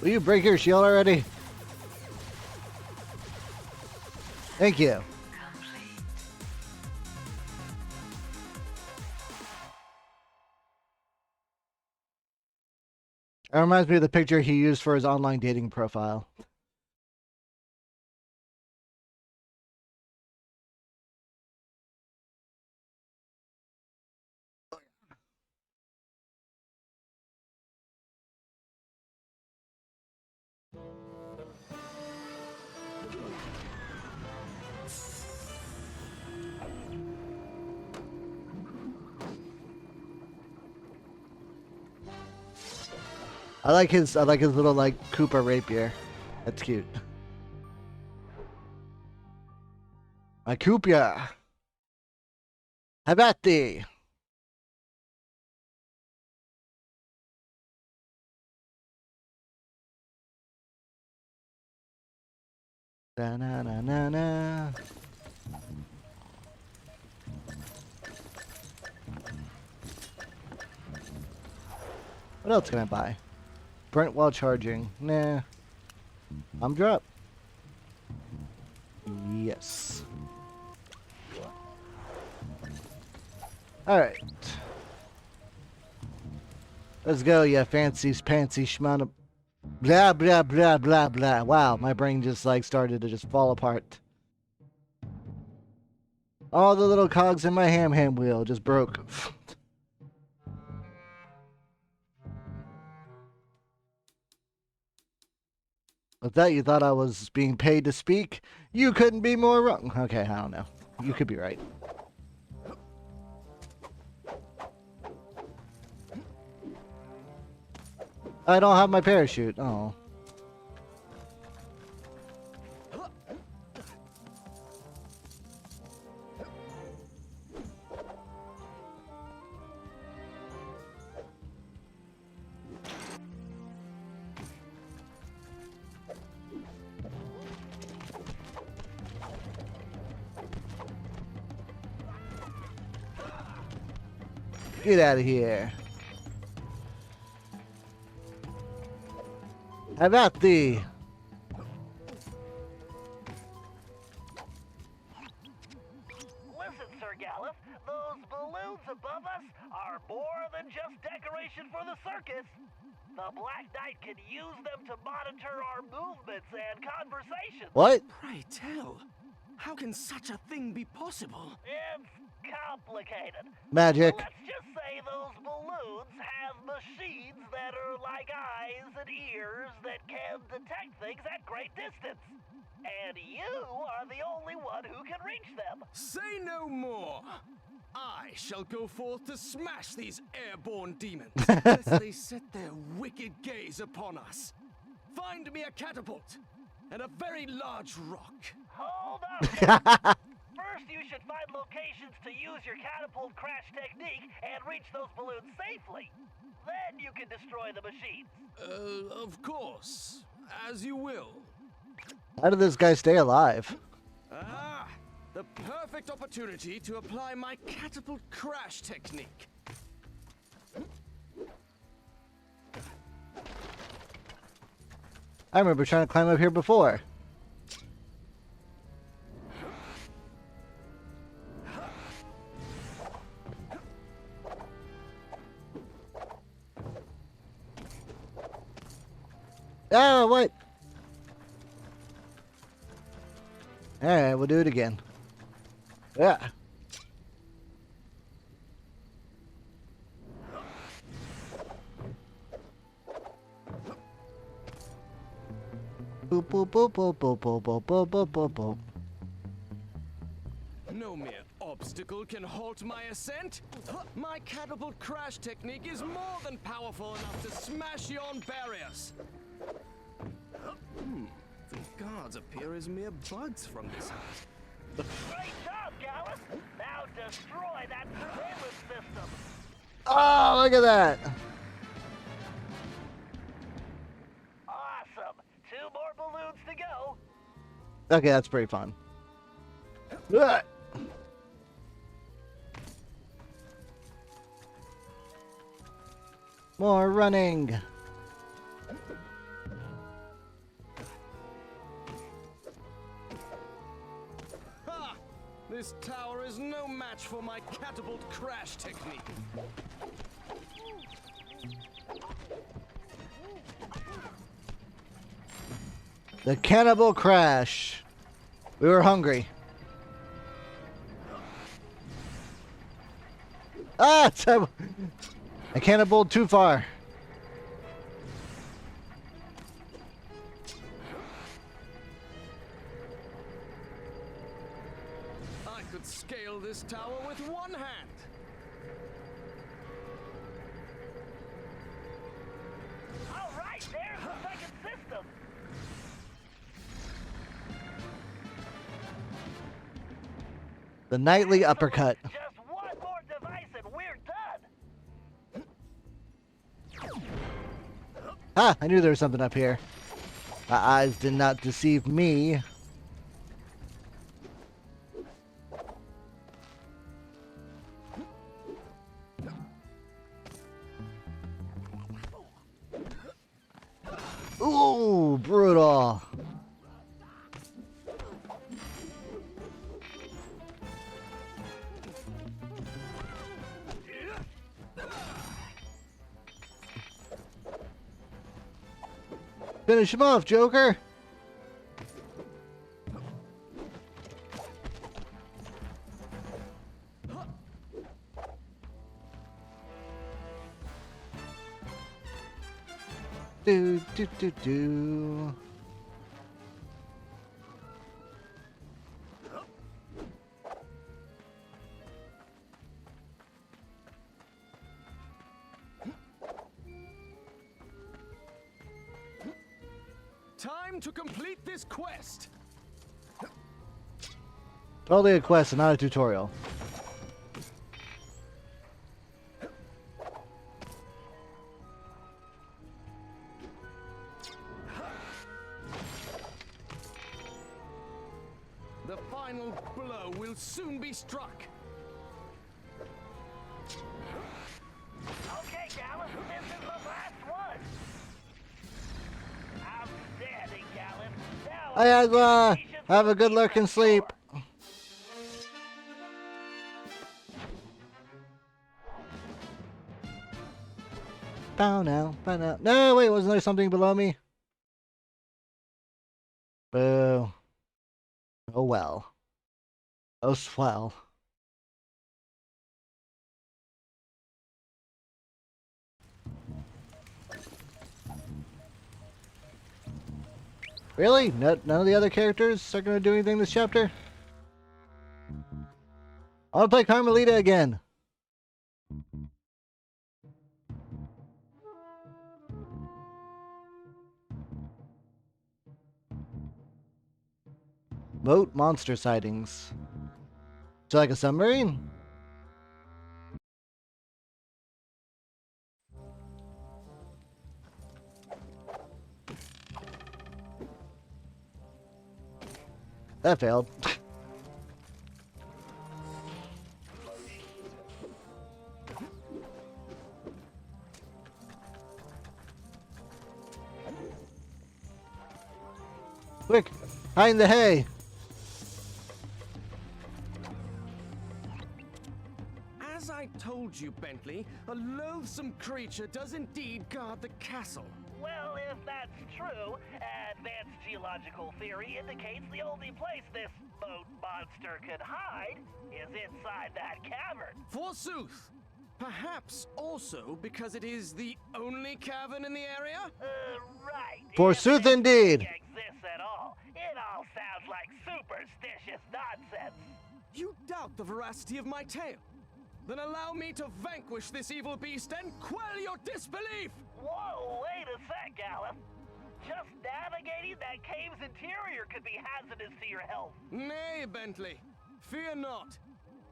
Will you break your shield already? Thank you. That reminds me of the picture he used for his online dating profile. I like his little like Koopa rapier. That's cute. My Koopa. How about thee? Da na na na na. What else can I buy? Burnt while charging. Nah. I'm drop. Yes. Alright. Let's go, you fancy pantsy schmana. Blah, blah, blah, blah, blah. Wow, my brain just like started to just fall apart. All the little cogs in my ham wheel just broke. With that, you thought I was being paid to speak? You couldn't be more wrong. Okay, I don't know. You could be right. I don't have my parachute. Oh. Get out of here. How about thee? Listen, Sir Gallus, those balloons above us are more than just decoration for the circus. The Black Knight can use them to monitor our movements and conversations. What? Pray tell, how can such a thing be possible? It's complicated. Magic. Let's just say those balloons have machines that are like eyes and ears that can detect things at great distance. And you are the only one who can reach them. Say no more. I shall go forth to smash these airborne demons, lest they set their wicked gaze upon us. Find me a catapult and a very large rock. Hold on. First, you should find locations to use your catapult crash technique and reach those balloons safely. Then you can destroy the machines. Of course. As you will. How did this guy stay alive? Ah, the perfect opportunity to apply my catapult crash technique. I remember trying to climb up here before. Oh, what? Alright, we'll do it again. Yeah. Boop, boop, boop, boop, boop, boop, boop, boop, boop, boop, boop. No mere obstacle can halt my ascent. My catapult crash technique is more than powerful enough to smash yon barriers. The guards appear as mere bugs from this house. Great job, Gallus. Now destroy that surveillance system. Oh, look at that. Awesome. 2 more balloons to go. Okay, that's pretty fun. Ah. More running. Ha! This tower is no match for my catapult crash technique. The cannibal crash. We were hungry. Ah! I cannibalized too far. I could scale this tower with one hand. All The nightly uppercut. Just one more device and we're done. Ah, I knew there was something up here. My eyes did not deceive me. Ooh, brutal. Finish him off, Joker. Do do do do. Time to complete this quest. Totally a quest and not a tutorial. The final blow will soon be struck. Okay, Gallus, this is the last one. Outstanding, Gallus. Now Hi, Agla. Have a good lurk and sleep. Bow now, bow now. No, wait, wasn't there something below me? Boo. Oh well. Oh swell. Really? None of the other characters are going to do anything this chapter? I want to play Carmelita again. Moat monster sightings. So like a submarine? That failed. Quick, hide in the hay. As I told you, Bentley, a loathsome creature does indeed guard the castle. well, if that's true, advanced geological theory indicates the only place this boat monster could hide is inside that cavern. Forsooth! Perhaps also because it is the only cavern in the area? Right. Forsooth If indeed. it exists at all. It all sounds like superstitious nonsense. You doubt the veracity of my tale? Then allow me to vanquish this evil beast and quell your disbelief! Whoa, wait a sec, Gallus. Just navigating that cave's interior could be hazardous to your health. Nay, Bentley, fear not.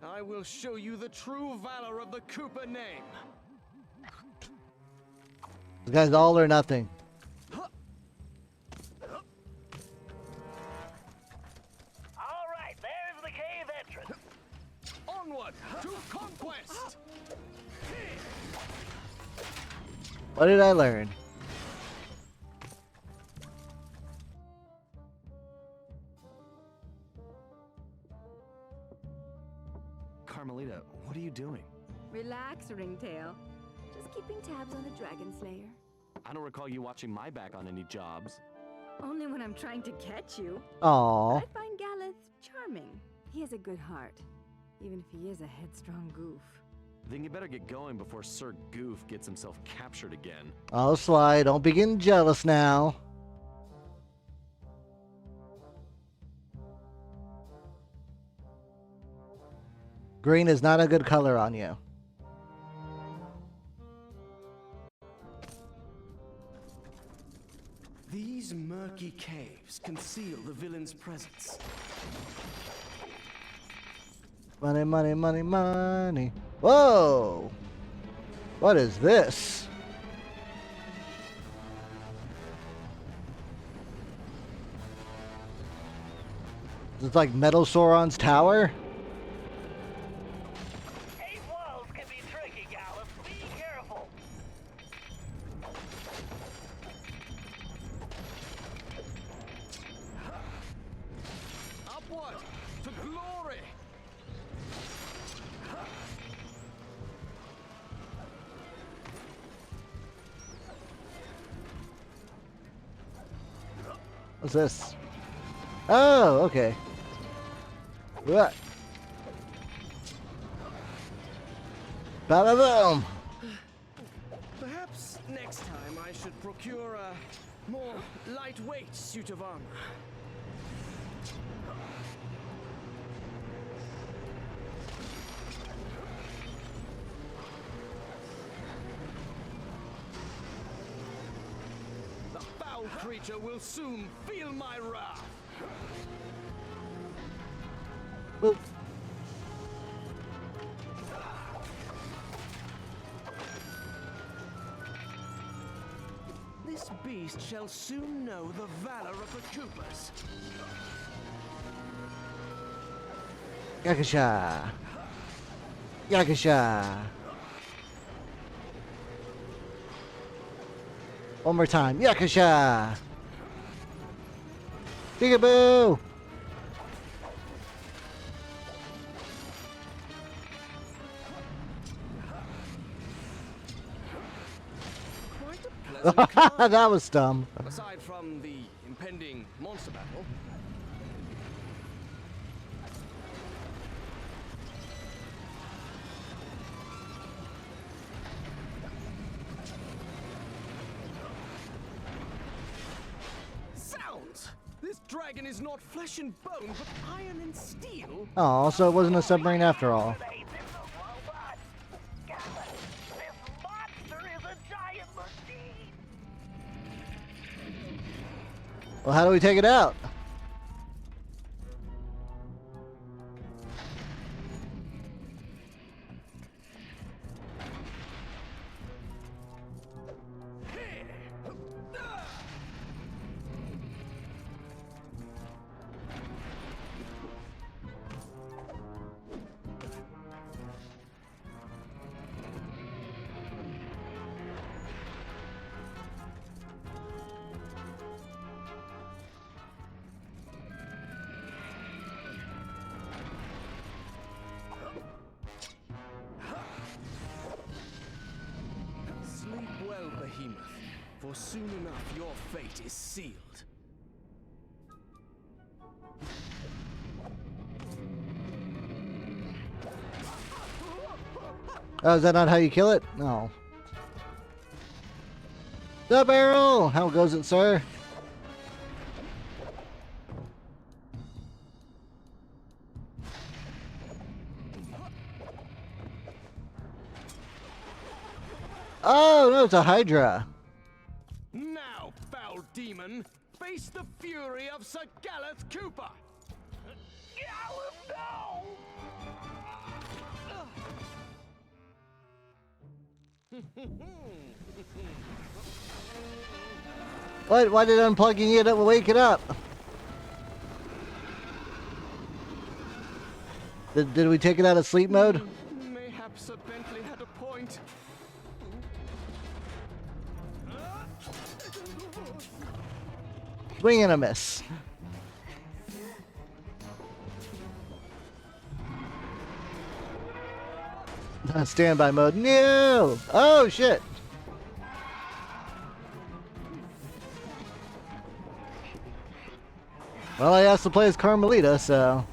I will show you the true valor of the Cooper name. This guy's all or nothing. All right, there's the cave entrance. Onward to conquest! What did I learn? Carmelita, what are you doing? Relax, Ringtail. Just keeping tabs on the Dragon Slayer. I don't recall you watching my back on any jobs. Only when I'm trying to catch you. Aww. I find Gallus charming. He has a good heart, even if he is a headstrong goof. Then you better get going before Sir Goof gets himself captured again. Oh, Sly, don't be getting jealous now. Green is not a good color on you. These murky caves conceal the villain's presence. Money, money, money, money. Whoa! What is this? It's like Metal Sauron's tower? Cave walls can be tricky, Gallus. Be careful. Upward to glory. What's this? Oh, okay. What? Ba-ba-boom! Perhaps next time I should procure a more lightweight suit of armor. The foul creature will soon feel my wrath. Boop. This beast shall soon know the valor of the Coopers. Yakasha! Yakasha! One more time. Yakasha! Peekaboo! Quite a pleasant climb, That was dumb. aside from the impending monster battle. Sounds! This dragon is not flesh and bone, but iron and steel. Oh, so it wasn't a submarine after all. Grenades in the robot. Gallus, this monster is a giant machine. Well, how do we take it out? Sleep well, Behemoth, for soon enough your fate is sealed. Oh, is that not how you kill it? No. The barrel! How goes it, sir? Oh, no, it's a Hydra. Now, foul demon, face the fury of Sir Gareth Cooper! Gallus, no! What? Why did unplugging it wake it up? Did we take it out of sleep mode? Mayhaps Sir Bentley had a point. Swing and a miss. Standby mode. No! Oh, shit. Well, I asked to play as Carmelita, so...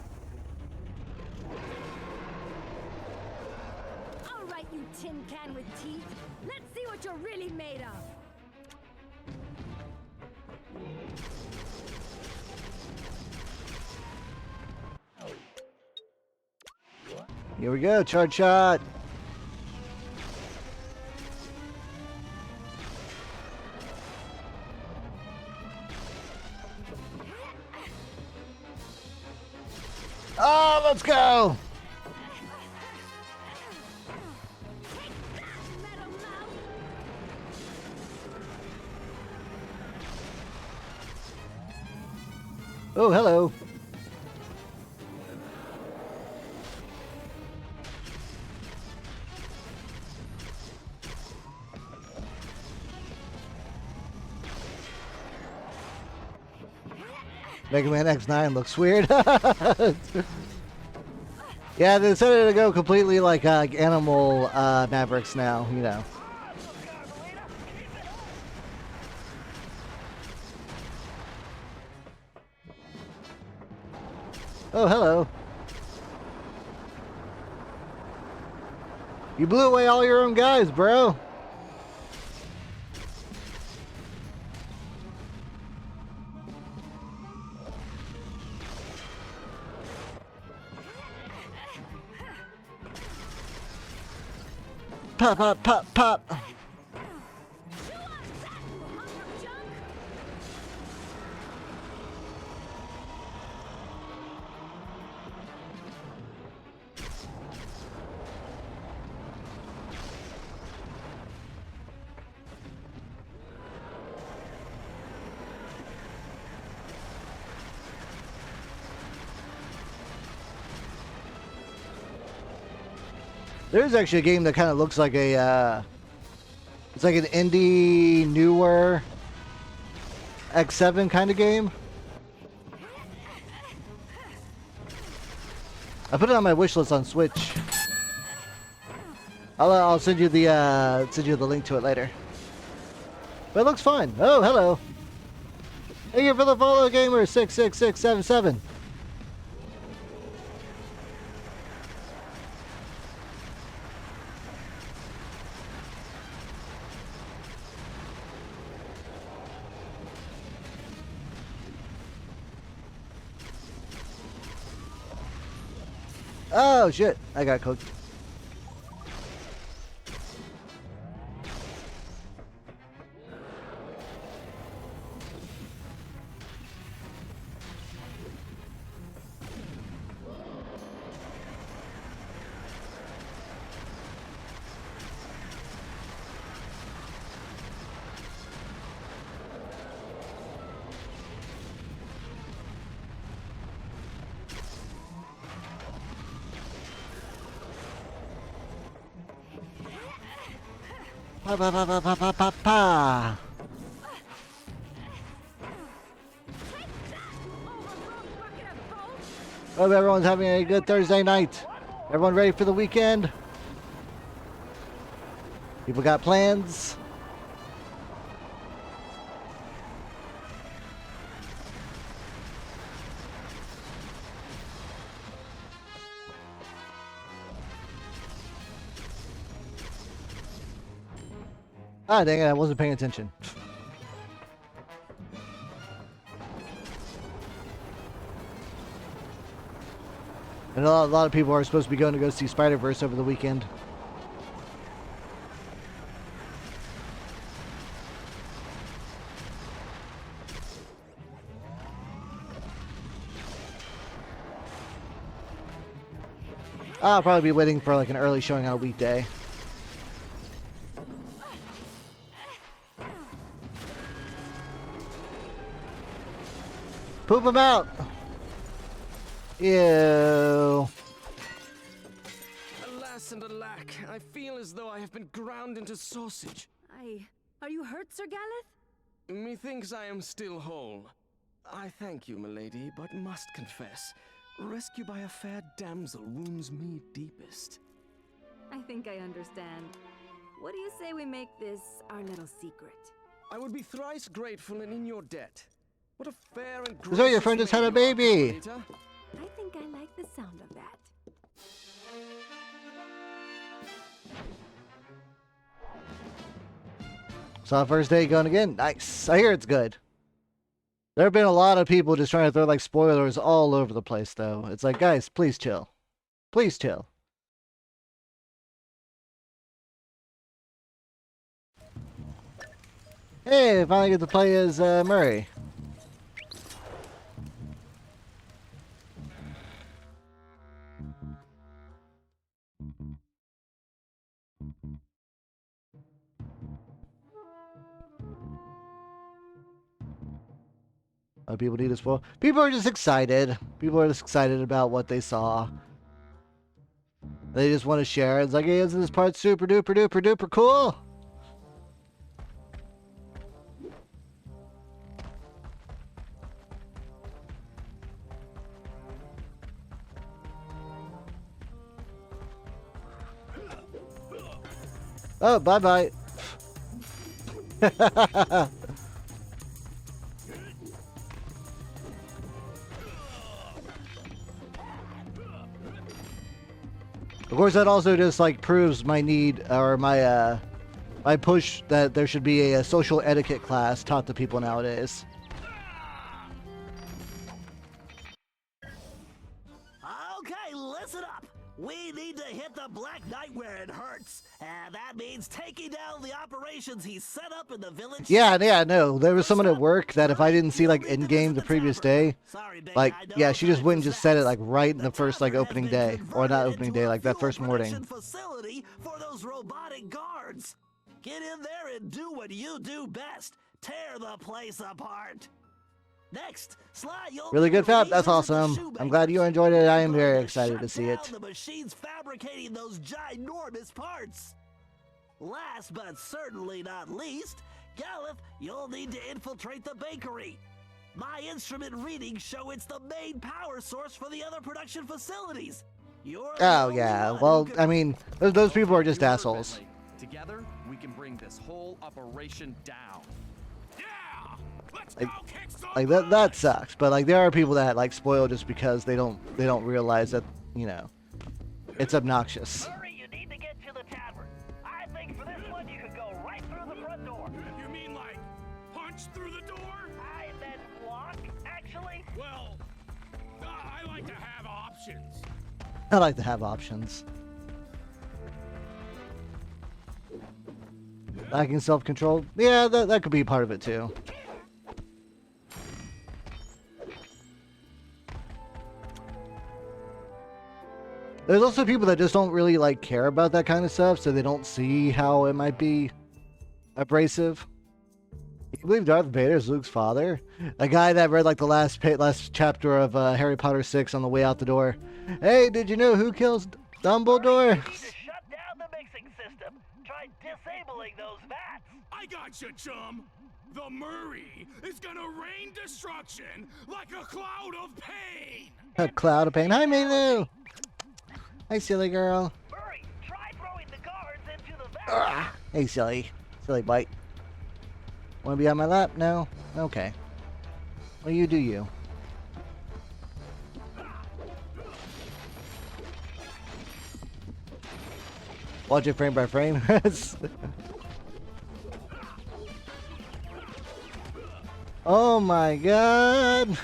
All right, you tin can with teeth. Let's see what you're really made of. Here we go, charge shot. Oh, let's go. Oh, hello. Mega Man X9 looks weird. Yeah, they decided to go completely like animal Mavericks now, you know. Oh, hello. You blew away all your own guys, bro. Pop, pop, pop, pop. There's actually a game that kind of looks like a, it's like an indie, newer X7 kind of game. I put it on my wish list on Switch. I'll send you the link to it later. But it looks fun. Oh, hello. Thank you for the follow, gamer 66677. Oh shit! I got cooked. Pa pa pa pa pa pa pa pa. Hope everyone's having a good Thursday night. Everyone ready for the weekend? People got plans? Ah, dang it, I wasn't paying attention. And a lot of people are supposed to be going to go see Spider-Verse over the weekend. I'll probably be waiting for like an early showing on a weekday. Poop them out! Ew. Alas and alack, I feel as though I have been ground into sausage. Are you hurt, Sir Galeth? Methinks I am still whole. I thank you, milady, but must confess, rescue by a fair damsel wounds me deepest. I think I understand. What do you say we make this our little secret? I would be thrice grateful and in your debt. What a fair and So your friend just had a baby! I think I like the sound of that. Saw first day going again. Nice. I hear it's good. There have been a lot of people just trying to throw like spoilers all over the place, though. It's like, guys, please chill. Please chill. Hey, I finally get to play as Murray. People need to spoil. People are just excited. People are just excited about what they saw. They just want to share. It's like, hey, isn't this part super duper duper duper cool? Oh, bye-bye. Of course, that also just like proves my need or my my push that there should be a social etiquette class taught to people nowadays. Okay, listen up. We need to hit the Black Knight where it hurts. And that means taking down the operations he set up in the village. Yeah, no. There was someone at work that if I didn't see like in game the previous day, like yeah, she just went and just said it like right in the first like opening day, or not opening day, like that first morning. Facility for those robotic guards. Get in there and do what you do best. Tear the place apart. Next, Sly, you'll Really good fab. release That's us into awesome. shoemakers. I'm glad you enjoyed it. I am We're very gonna excited to shut see down it. the machines fabricating those ginormous parts. Last but certainly not least, Galif, you'll need to infiltrate the bakery. My instrument readings show it's the main power source for the other production facilities. You're the Oh only yeah. one Well, who can- I mean, those people are just You heard assholes. Bentley. Together, we can bring this whole operation down. Like that sucks. But like there are people that like spoil just because they don't realize that, you know, it's obnoxious. Hurry, you need to get to the tavern. I think for this one you could go right through the front door. You mean like punch through the door? I then walk, actually. Well, I like to have options. I like to have options. Lacking self-control? Yeah, that could be part of it too. There's also people that just don't really like care about that kind of stuff, so they don't see how it might be abrasive. You believe Darth Vader is Luke's father? A guy that read like the last chapter of Harry Potter 6 on the way out the door. Hey, did you know who kills Dumbledore? You need to shut down the mixing system. Try disabling those vats. I got you, chum. The Murray is gonna rain destruction like a cloud of pain. A cloud of pain. Hi, Maylou. Hi, silly girl. Murray, try throwing the guards into the vats. Ah, hey, silly bite. Want to be on my lap? No? Okay. Well, you do you. Watch it frame by frame. Oh my god.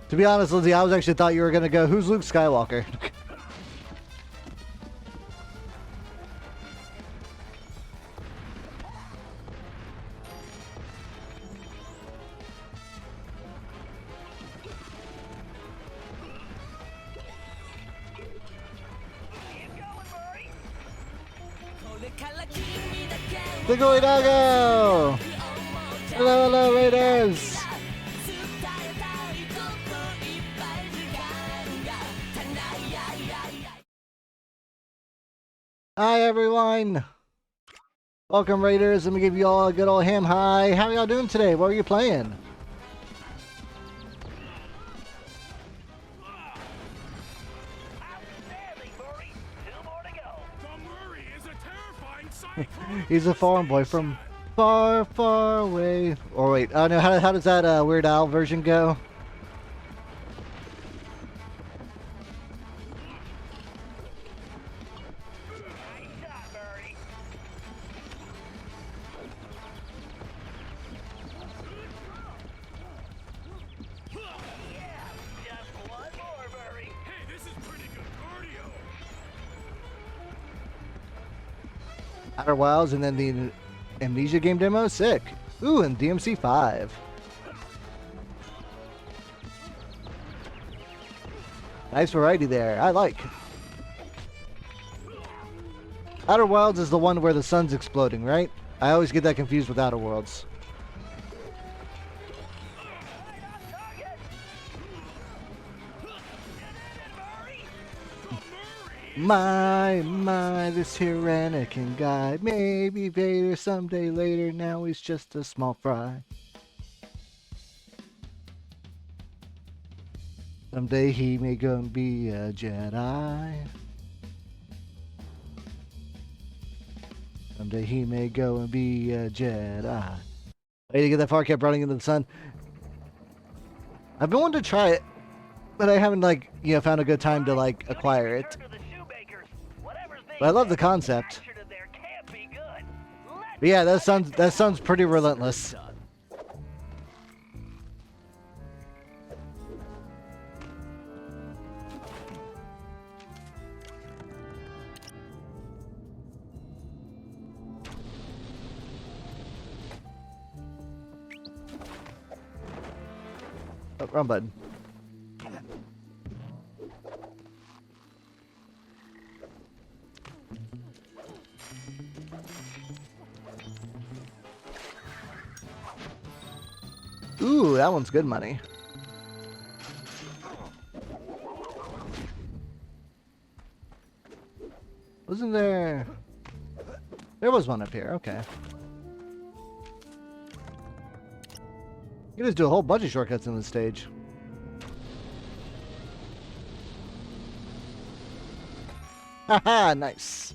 To be honest, Lindsay, I was actually thought you were gonna go, who's Luke Skywalker? Keep going, Murray. The Goy Doggo! Hello, Raiders! Hi, everyone! Welcome, Raiders. Let me give you all a good old ham hi. How are y'all doing today? What are you playing? Outstanding, Murray. 2 more to go. The Murray is a terrifying sight. He's a foreign boy from far, far away. Or wait, oh no, how does that Weird Al version go? Nice shot, Murray. Yeah, just one more, Murray. Hey, this is pretty good cardio. Outer Wilds and then the Amnesia game demo? Sick. Ooh, and DMC 5. Nice variety there. I like. Outer Wilds is the one where the sun's exploding, right? I always get that confused with Outer Worlds. My, this here Anakin guy. Maybe Vader someday later, now he's just a small fry. Someday he may go and be a Jedi. Someday he may go and be a Jedi. Way to get that far, kept running into the sun. I've been wanting to try it, but I haven't, like, you know, found a good time to, like, acquire it. But I love the concept. But yeah, that sounds pretty relentless. Oh, wrong button. Ooh, that one's good money. Wasn't there... There was one up here, okay. You can just do a whole bunch of shortcuts in this stage. Haha, nice.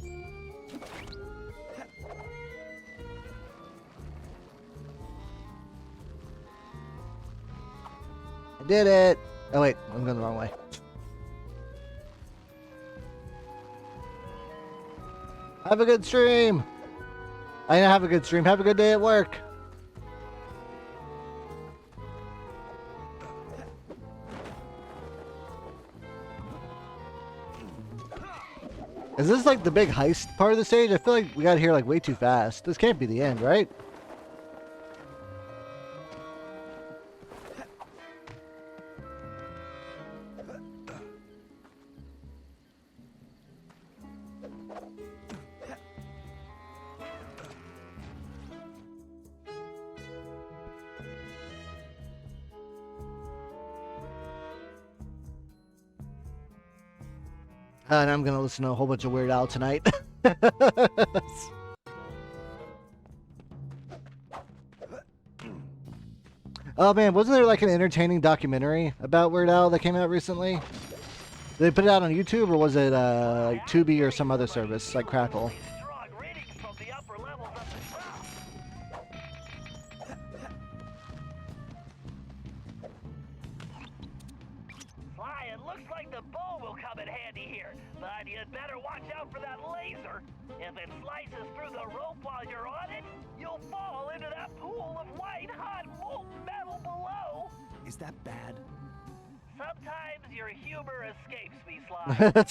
I did it. Oh wait, I'm going the wrong way. Have a good stream. I have a good stream. Have a good day at work. Is this like the big heist part of the stage? I feel like we got here like way too fast. This can't be the end, right? And I'm gonna listen to a whole bunch of Weird Al tonight. Oh man, wasn't there like an entertaining documentary about Weird Al that came out recently? Did they put it out on YouTube, or was it like Tubi or some other service like Crackle? If it slices through the rope while you're on it, you'll fall into that pool of white hot molten metal below. Is that bad? Sometimes your humor escapes me, Sly.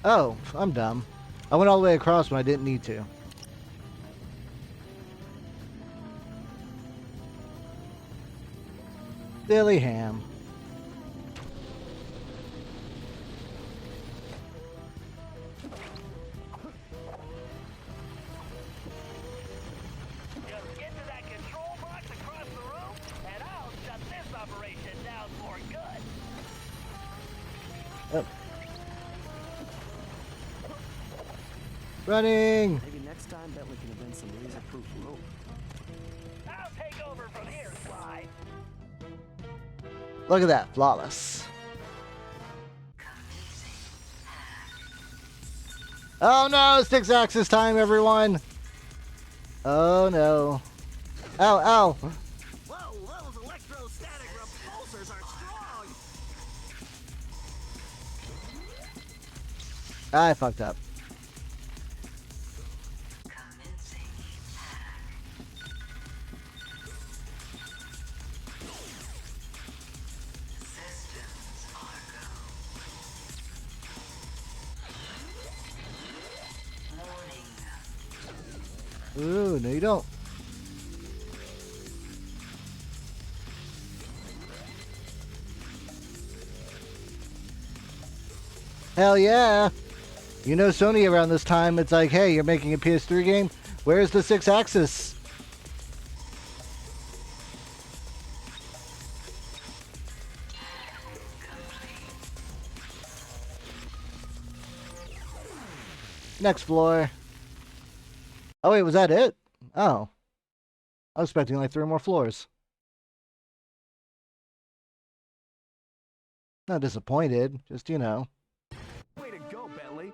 Oh, I'm dumb. I went all the way across when I didn't need to. Silly ham. Just get to that control box across the room, and I'll shut this operation down for good. Oh. Running! Maybe next time Bentley can invent some laser-proof rope. I'll take over from here, Sly. Look at that, flawless. Oh no, 6-axis time, everyone! Oh no. Ow, ow! Whoa, those electrostatic repulsors are strong! I fucked up. Ooh, no you don't. Hell yeah. You know Sony around this time, it's like, hey, you're making a PS3 game? Where's the 6-axis? Next floor. Oh wait, was that it? Oh. I was expecting like 3 more floors. Not disappointed, just, you know. Way to go, Bentley.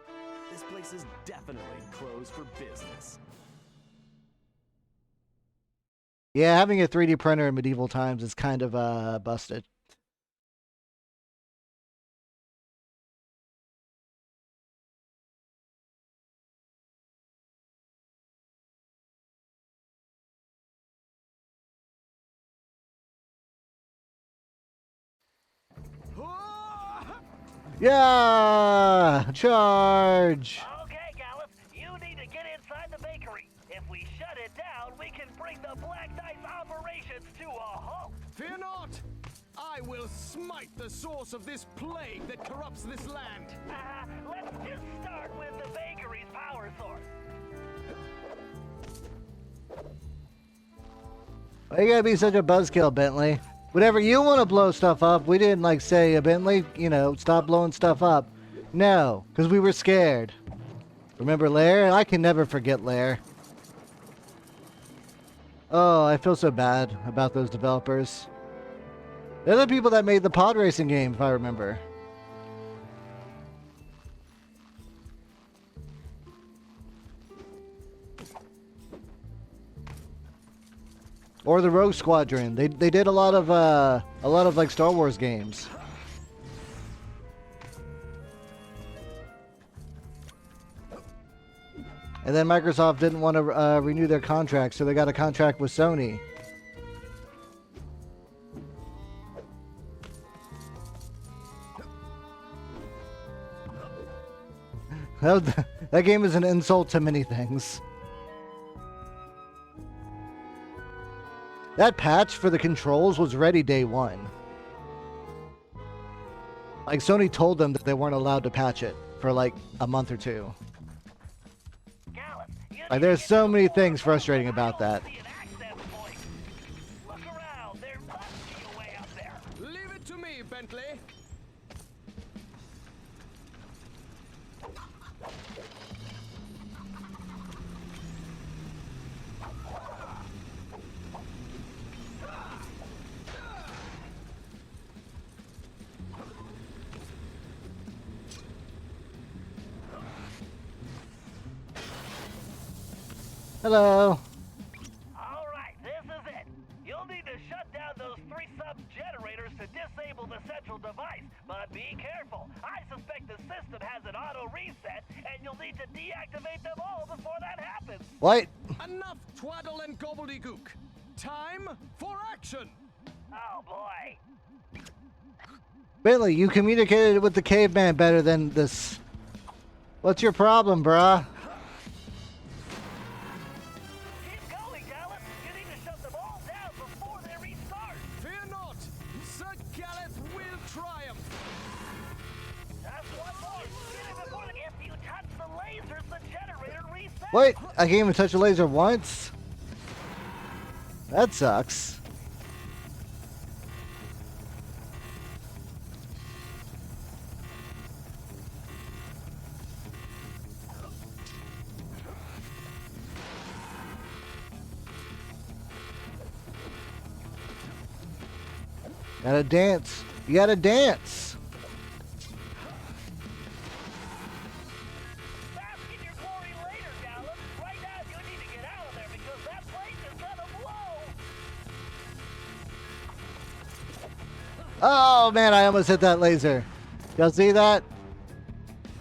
This place is definitely closed for business. Yeah, having a 3D printer in medieval times is kind of busted. Yeah! Charge! Okay, Gallus, you need to get inside the bakery. If we shut it down, we can bring the Black Knight's operations to a halt. Fear not! I will smite the source of this plague that corrupts this land. Let's just start with the bakery's power source. Why you gotta be such a buzzkill, Bentley? Whenever you want to blow stuff up, we didn't like say, Bentley, you know, stop blowing stuff up. No, because we were scared. Remember Lair? I can never forget Lair. Oh, I feel so bad about those developers. They're the people that made the pod racing game, if I remember. Or the Rogue Squadron. They did a lot of like Star Wars games. And then Microsoft didn't want to renew their contract, so they got a contract with Sony. That game is an insult to many things. That patch for the controls was ready day one. Like, Sony told them that they weren't allowed to patch it for like a month or two. Gallus, Like, there's so many things frustrating about that. Look around. There must be a way up there. Leave it to me, Bentley. Hello. All right, this is it. You'll need to shut down those 3 sub-generators to disable the central device, but be careful. I suspect the system has an auto reset, and you'll need to deactivate them all before that happens. What? Enough twaddle and gobbledygook. Time for action. Oh boy. Bentley, you communicated with the caveman better than this. What's your problem, bruh? Keep going, Gallus. You need to shut them all down before they restart. Fear not. Sir Gareth will triumph. Just one more. Get it before the... If you touch the lasers, the generator resets. What? I can't even touch a laser once? That sucks. Gotta dance. You gotta dance. Bask in your glory later, Gallus. Right now, you need to get out of there because that place is gonna blow. Oh man, I almost hit that laser. Y'all see that?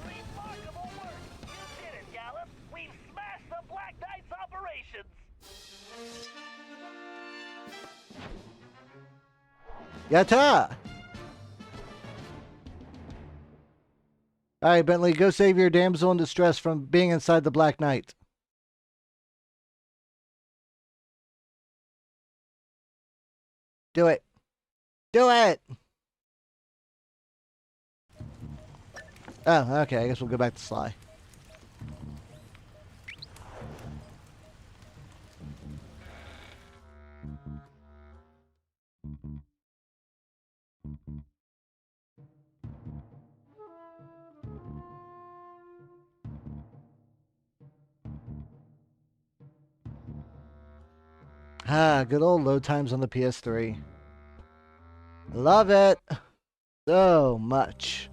Remarkable work. You did it, Gallus. We've smashed the Black Knight's operations. Yatta! Alright, Bentley, go save your damsel in distress from being inside the Black Knight. Do it. Do it! Oh, okay. I guess we'll go back to Sly. Ah, good old load times on the PS3. Love it so much.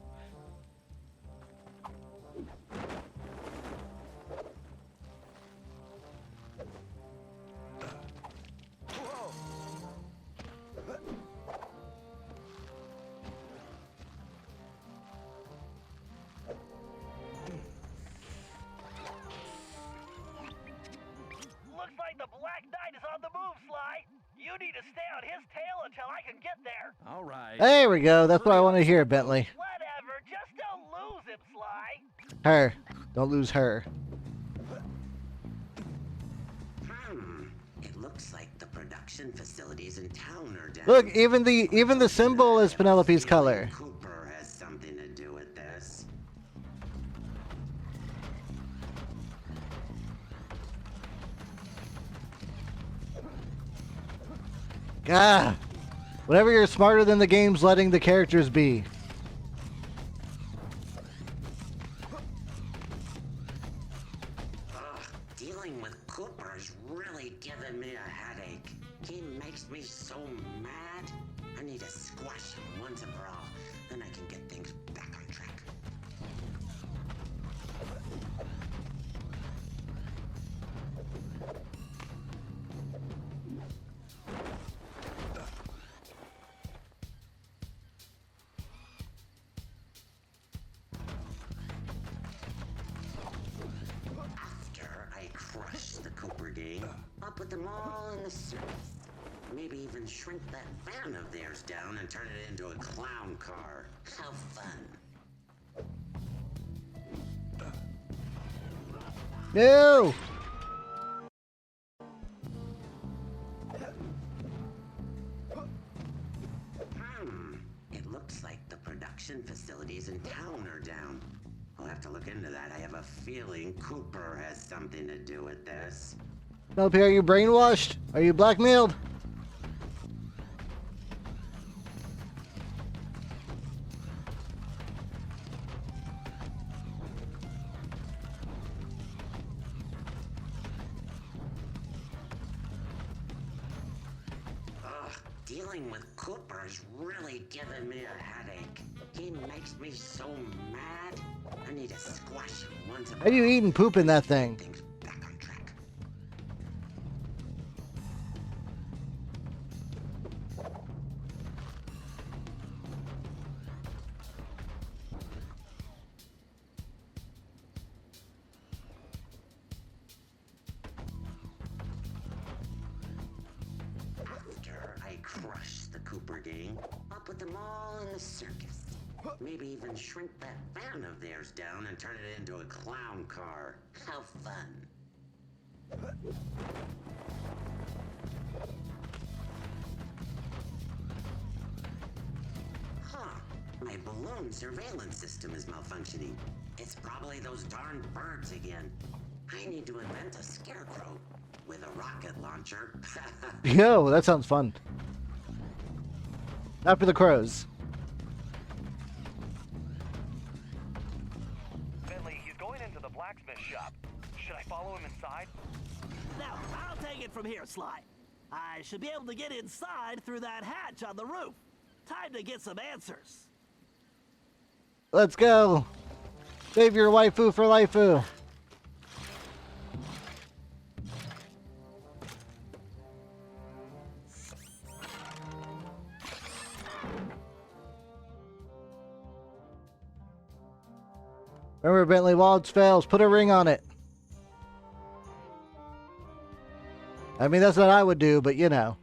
Looks like the Black Knight is on the move, Sly. You need to stay on his tail until I can get there. All right. There we go. That's what I want to hear, Bentley. Whatever, just don't lose him, Sly. Her. Don't lose her. It looks like the production facilities in town are down. Look, even the symbol is Penelope's color. Cooper has something to do with this. Ah. Whatever, you're smarter than the game's letting the characters be. Dealing with Cooper is really giving me a headache. He makes me so mad. I need to squash him once and for all. Then I can get things back on track. After I crush the Cooper gang, I'll put them all in the circus. Maybe even shrink that van of theirs down and turn it into a clown car. How fun. No! It looks like the production facilities in town are down. I'll have to look into that. I have a feeling Cooper has something to do with this. Penelope, are you brainwashed? Are you blackmailed? Dealing with Cooper is really giving me a headache. He makes me so mad. I need to squash him once and How do you eat and poop in that thing? things back on track. After I crush the Cooper gang, I'll put them all in the circus. Maybe even shrink that van of theirs down and turn it into a clown car. How fun. My balloon surveillance system is malfunctioning. It's probably those darn birds again. I need to invent a scarecrow with a rocket launcher. Yo, that sounds fun. After the crows. Bentley, he's going into the blacksmith shop. Should I follow him inside? Now, I'll take it from here, Sly. I should be able to get inside through that hatch on the roof. Time to get some answers. Let's go. Save your waifu for lifeu. Remember, Bentley, Waltz fails. Put a ring on it. I mean, that's what I would do, but you know.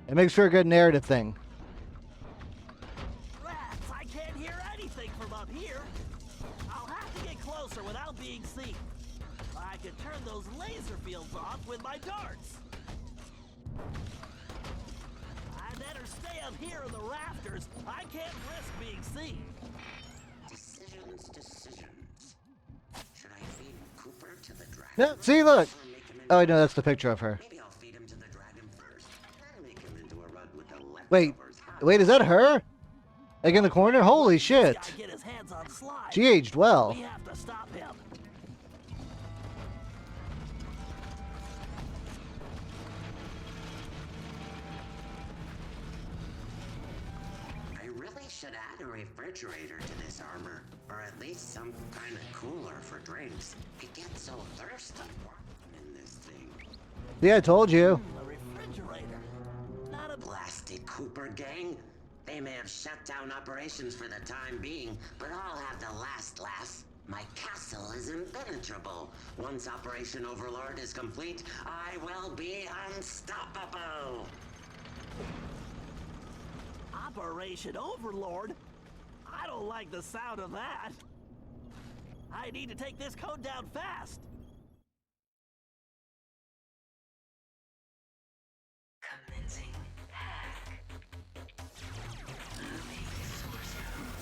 It makes for a good narrative thing. Rats, I can't hear anything from up here. I'll have to get closer without being seen. I can turn those laser fields off with my darts. stay up here in the rafters. I can't risk being seen. Decisions. Should I feed Cooper to the dragon? No, see, look. Oh, no, that's the picture of her. Maybe I'll feed him to the dragon first. Then make him into a rug with the Wait, leftovers. wait, is that her? Like in the corner? Holy shit. Gotta get his hands on Sly. She aged well. We have to stop him. I really should add a refrigerator to this armor, or at least some kind of cooler for drinks. I get so thirsty in this thing. See, I told you. A refrigerator. Not a Blasted Cooper gang. They may have shut down operations for the time being, but I'll have the last laugh. My castle is impenetrable. Once Operation Overlord is complete, I will be unstoppable. Operation Overlord? I don't like the sound of that. I need to take this code down fast. Commencing hack. Moving source code.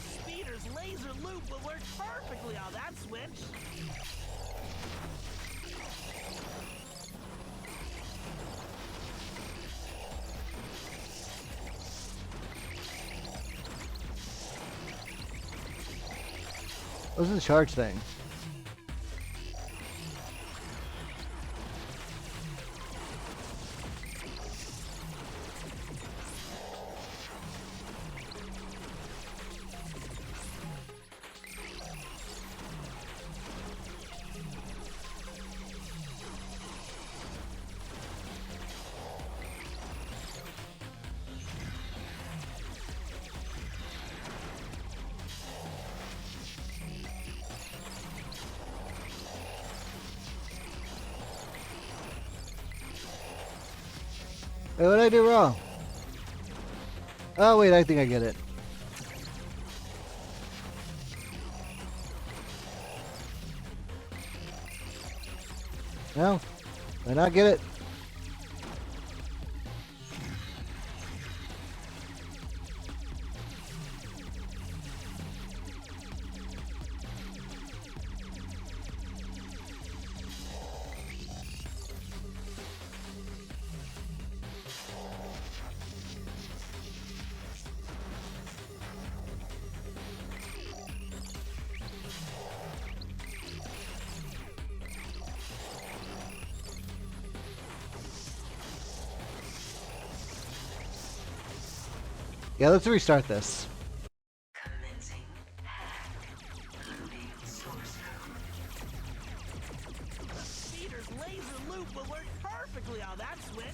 Speeder's laser loop will work perfectly on that switch. What's the charge thing? Wait, what did I do wrong? Oh, wait, I think I get it. No? Did I not get it? Yeah, let's restart this. Commencing hack. Loading source code. Speeder's laser loop will work perfectly on that switch.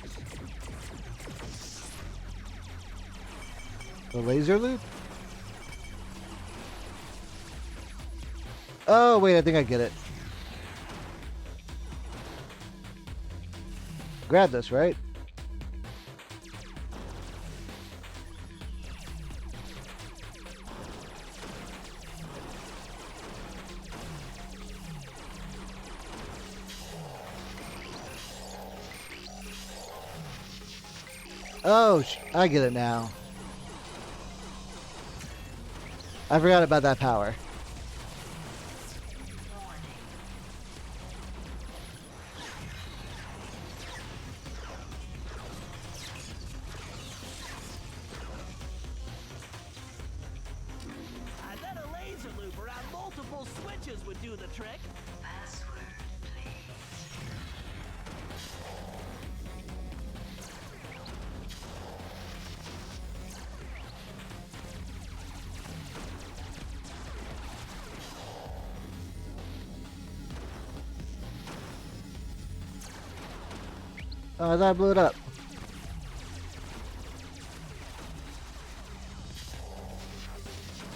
The laser loop? Oh, wait, I think I get it. Grab this, right? Oh, I get it now. I forgot about that power. I bet a laser loop around multiple switches would do the trick. Password, please. Oh, that blew it up.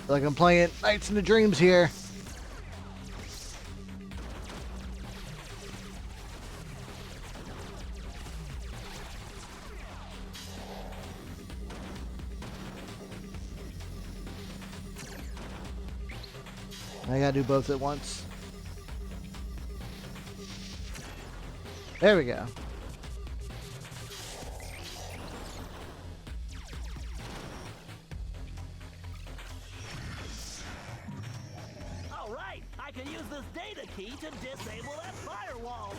Like I'm playing Nights into Dreams here. I gotta do both at once. There we go. can use this data key to disable that firewall.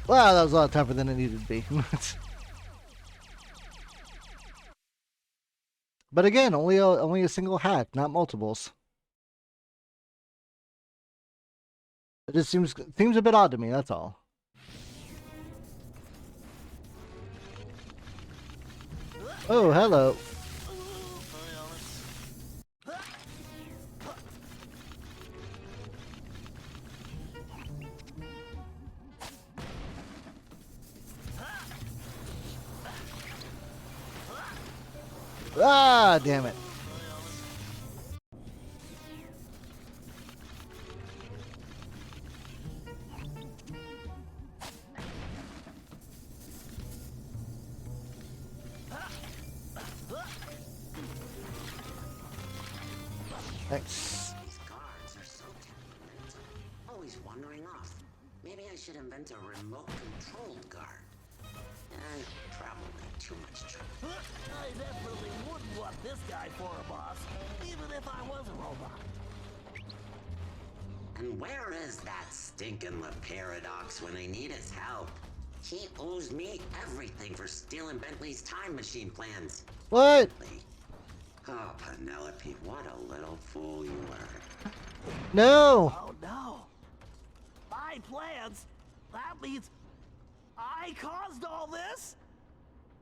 Wow, that was a lot tougher than it needed to be. But again, only a single hack, not multiples. It just seems a bit odd to me. That's all. Oh, hello. Ah, damn it. Thanks. These guards are so temperamental. Always wandering off. Maybe I should invent a remote-controlled guard. Probably too much trouble. I definitely wouldn't want this guy for a boss, even if I was a robot. And where is that stinking Paradox when I need his help? He owes me everything for stealing Bentley's time machine plans. What? Oh, Penelope, what a little fool you were. No. Oh no. My plans? That means I caused all this?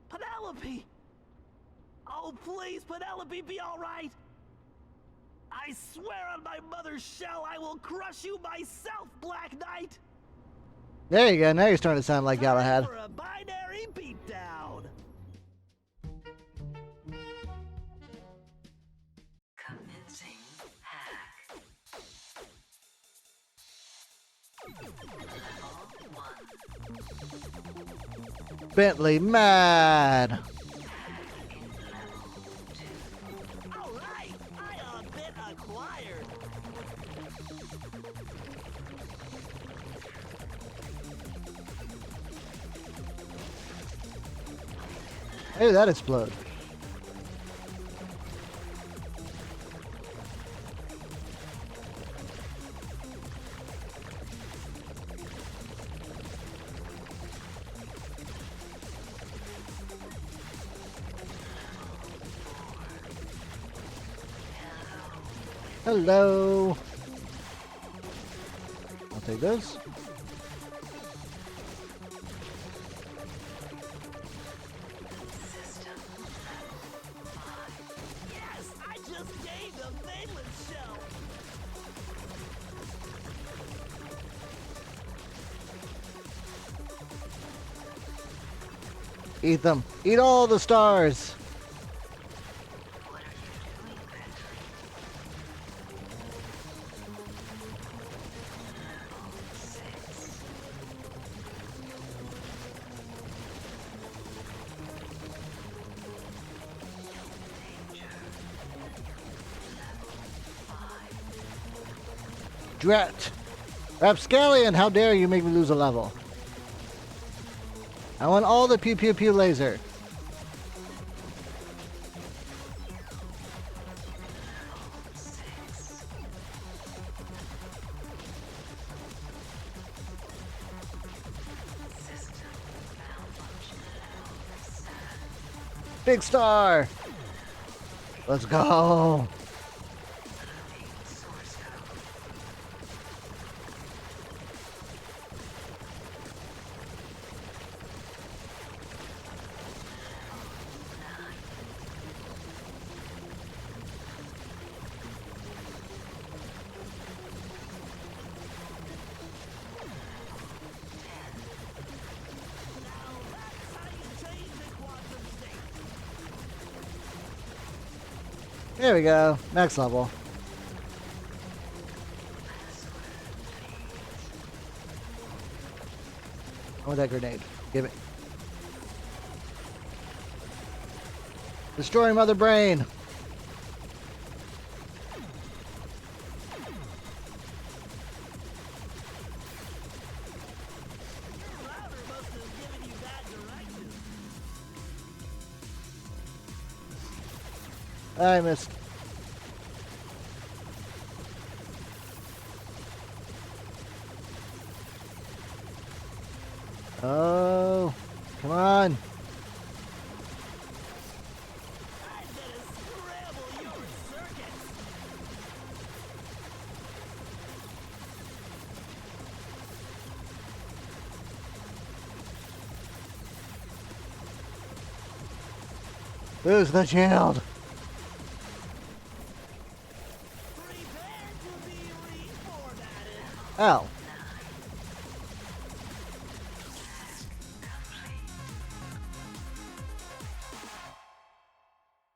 Penelope! Oh, please, Penelope, be all right! I swear on my mother's shell I will crush you myself, Black Knight! There you go. Now you're starting to sound like Time Galahad. for a binary beatdown! Commencing hack. Level 1. Bentley mad. Alright, I a bit acquired. Hey, that explode. Hello. I'll take this. Yes, I just gained a valence shell. Eat them. Eat all the stars. Drat. Rapscallion, how dare you make me lose a level? I want all the pew pew pew laser. Big star. Let's go. There we go. Next level. I want that grenade. Give it. Destroy Mother Brain. I missed. Oh, come on. I'm gonna scramble your circuits. Lose the shield. Prepare to be reformatted. Ow.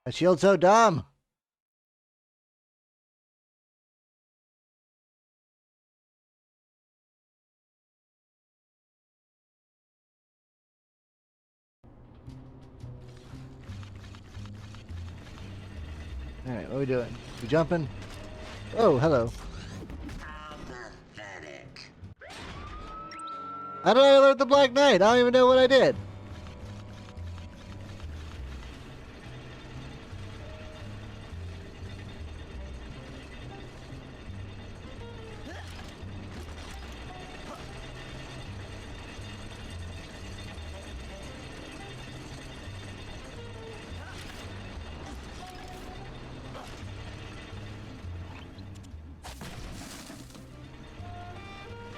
A shield's so dumb. Alright, what are we doing? We jumping? Oh, hello. How pathetic. How did I alert the Black Knight? I don't even know what I did.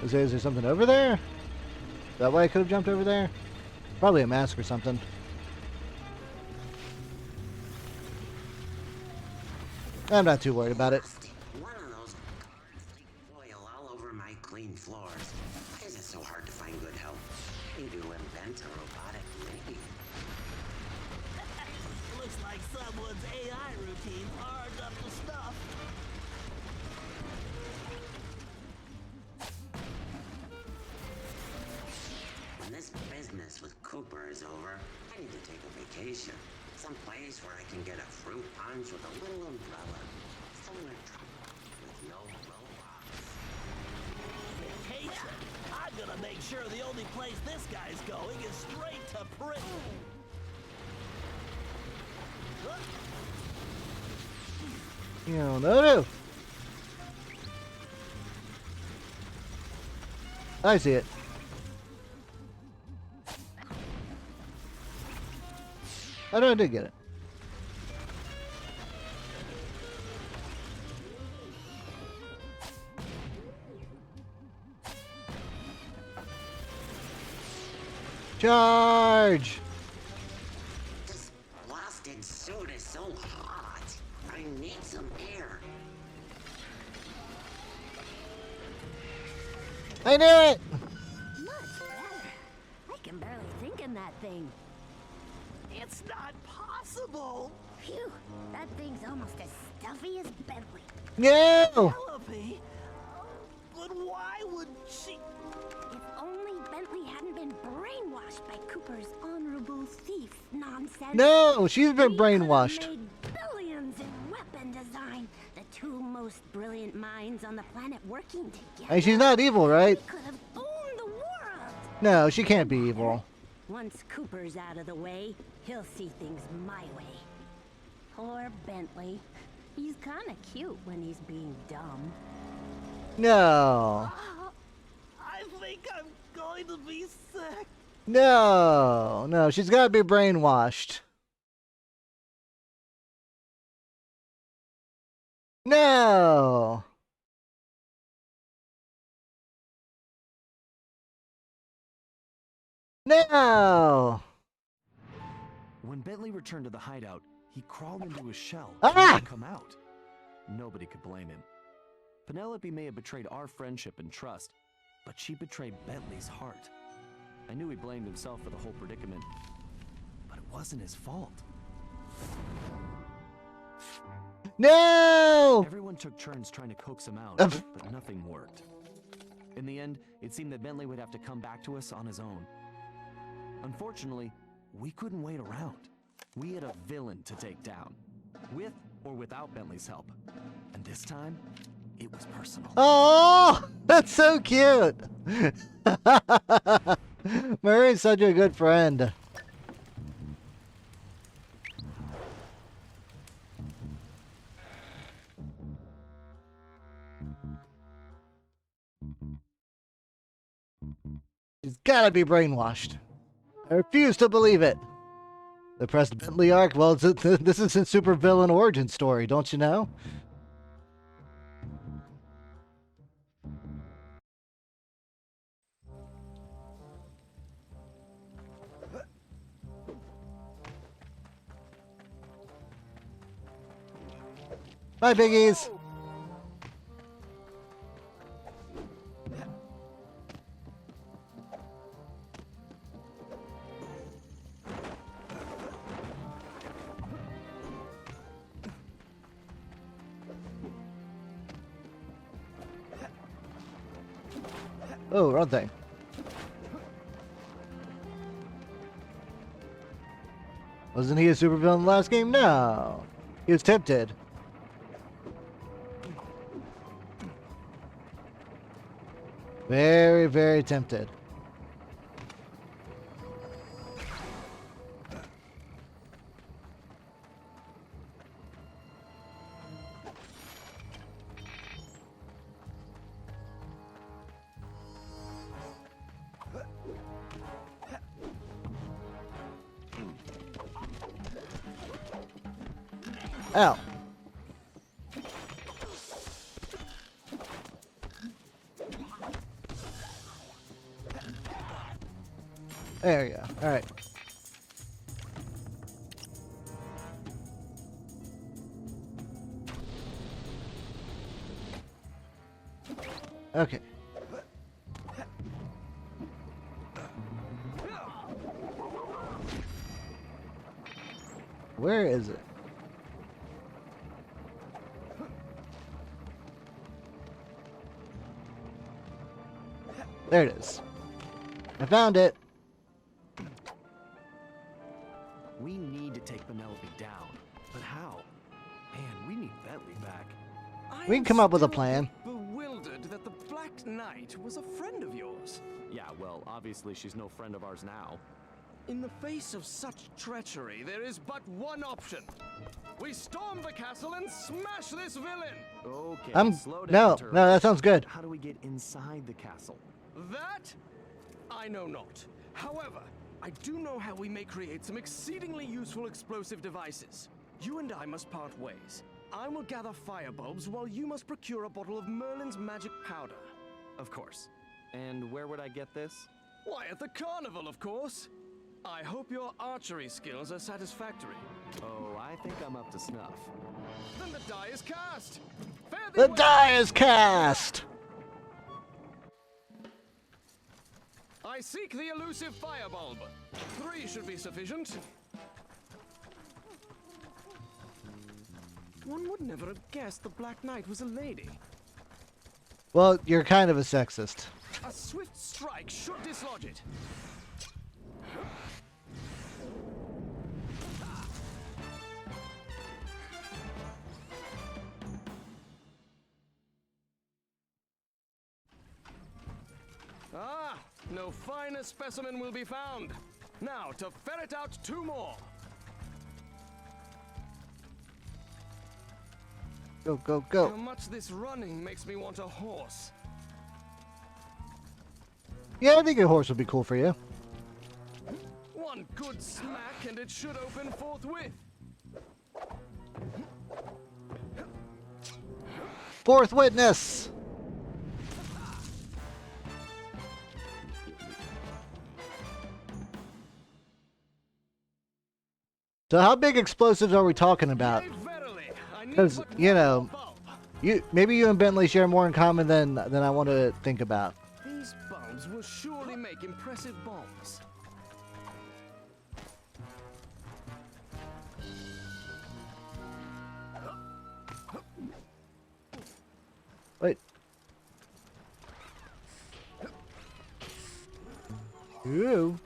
Is there something over there? Is that why I could have jumped over there? Probably a mask or something. I'm not too worried about it. One of those foil all over my clean floors. Why is it so hard to find good help? Maybe to invent a robotic lady. Looks like someone's AI routine aren't up to snuff. When this business with Cooper is over, I need to take a vacation. Some place where I can get a fruit punch with a little umbrella. Somewhere with no robots. Vacation? I'm gonna make sure the only place this guy's going is straight to prison. No. I see it. I know I did get it. Charge! This blasted suit is so hot. I need some air. I knew it! Much better. I can barely think in that thing. It's not possible. Phew, that thing's almost as stuffy as Bentley. No! Penelope? But why would she... If only Bentley hadn't been brainwashed by Cooper's honorable thief nonsense. No, she's been we could have brainwashed. made billions in weapon design. The two most brilliant minds on the planet working together. Hey, she's not evil, right? We could have owned the world. No, she can't be evil. Once Cooper's out of the way, he'll see things my way. Poor Bentley. He's kinda cute when he's being dumb. No. I think I'm going to be sick. No, she's gotta be brainwashed. No. No. When Bentley returned to the hideout, he crawled into his shell Ah! and wouldn't come out. Nobody could blame him. Penelope may have betrayed our friendship and trust, but she betrayed Bentley's heart. I knew he blamed himself for the whole predicament, but it wasn't his fault. No. Everyone took turns trying to coax him out, but nothing worked. In the end, it seemed that Bentley would have to come back to us on his own. Unfortunately, we couldn't wait around. We had a villain to take down, with or without Bentley's help. And this time, it was personal. Oh, that's so cute. Murray's such a good friend. She's gotta be brainwashed. I refuse to believe it. The Press Bentley arc? Well, this is a supervillain origin story, don't you know? Bye, Biggies! Oh, wrong thing. Wasn't he a supervillain in the last game? No. He was tempted. Very, very tempted. Ow. There we go. Alright. Okay. Where is it? There it is. I found it. We need to take Penelope down. But how? Man, we need Bentley back. We can come up with a plan. Bewildered that the Black Knight was a friend of yours. Yeah, well, obviously she's no friend of ours now. In the face of such treachery, there is but one option. We storm the castle and smash this villain. Okay, slow down, no, that sounds good. How do we get inside the castle? That I know not. However, I do know how we may create some exceedingly useful explosive devices. You and I must part ways. I will gather fire bulbs while you must procure a bottle of Merlin's magic powder. Of course. And where would I get this? Why, at the carnival, of course. I hope your archery skills are satisfactory. Oh, I think I'm up to snuff. Then the die is cast. Fare thee well. The die is cast! I seek the elusive firebulb. 3 should be sufficient. One would never have guessed the Black Knight was a lady. Well, you're kind of a sexist. A swift strike should dislodge it. Ah, no finer specimen will be found. Now, to ferret out 2 more. Go, go, go. How much this running makes me want a horse. Yeah, I think a horse would be cool for you. One good smack and it should open forthwith. Fourth witness! So how big explosives are we talking about? Because, you know, maybe you and Bentley share more in common than I want to think about. These bulbs will surely make impressive bombs. Wait. Ooh.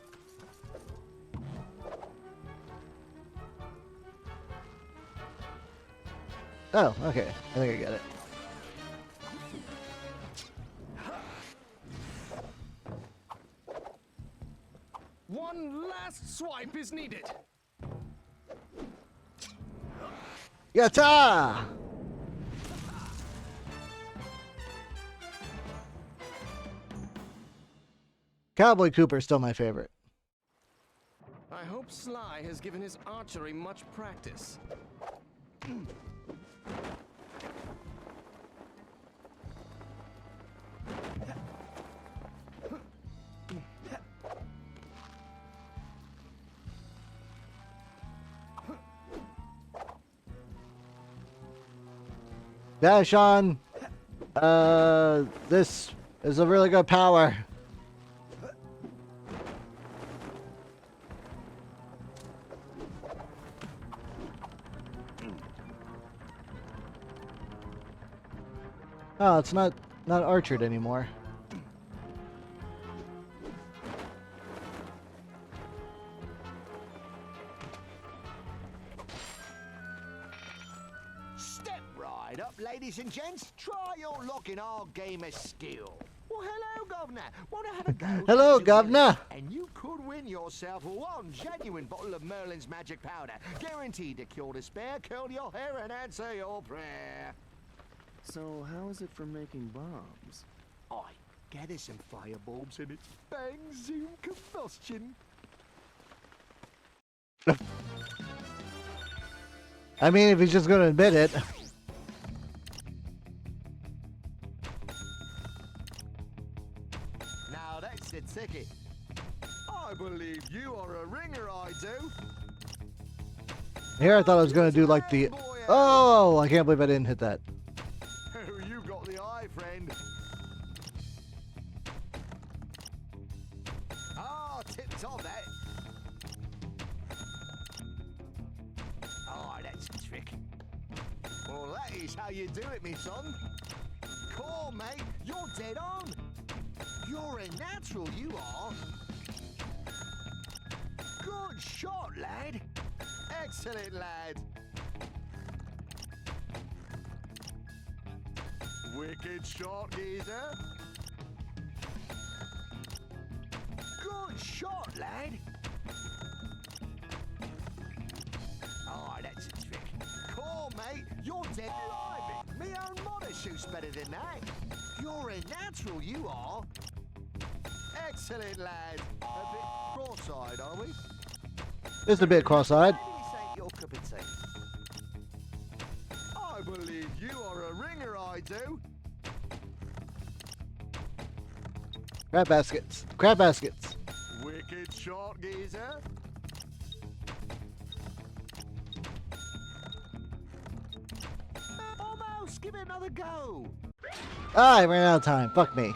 Oh, okay. I think I get it. One last swipe is needed. Yatta! Cowboy Cooper is still my favorite. I hope Sly has given his archery much practice. Yeah, Sean. This is a really good power. Oh, it's not Archered anymore. Step right up, ladies and gents. Try your luck in our game of skill. Well, hello, Governor. Want to have a go? Hello, Together, Governor. And you could win yourself one genuine bottle of Merlin's magic powder, guaranteed to cure despair, curl your hair, and answer your prayer. So how is it for making bombs? I gather some firebulbs and it's bang zoom combustion. I mean, if he's just going to admit it. Now that's the ticket. I believe you are a ringer, I do. Here I thought I was going to do like the... Oh, I can't believe I didn't hit that. Oh, you got the eye, friend. Ah, tip top that. Oh, that's the trick. Well, that is how you do it, me son. Cool, mate. You're dead on. You're a natural, you are. Good shot, lad. Excellent, lad. Wicked shot, geezer. Good shot, lad. Oh, that's a trick. Cool, mate. You're dead alive. Me own mother shoots better than that. You're a natural, you are. Excellent, lad. A bit cross-eyed, are we? Just a bit cross-eyed. Maybe this ain't your cup of tea. I believe you are a ringer, I do. Crab baskets. Crab baskets. Wicked shot, geezer. Almost. Give it another go. Ah, I ran out of time. Fuck me.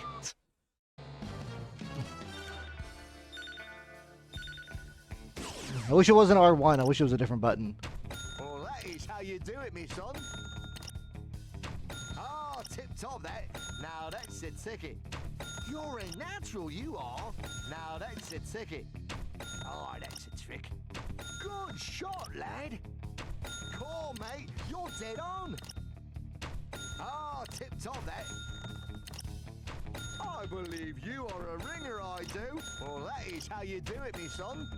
I wish it wasn't R1. I wish it was a different button. Well, that is how you do it, me son. Ah, tip top that. Now that's the ticket. You're a natural, you are. Now that's the ticket. Oh, that's a trick. Good shot, lad. Cool, mate. You're dead on. Ah, tip top that. I believe you are a ringer, I do. Well, that is how you do it, me son.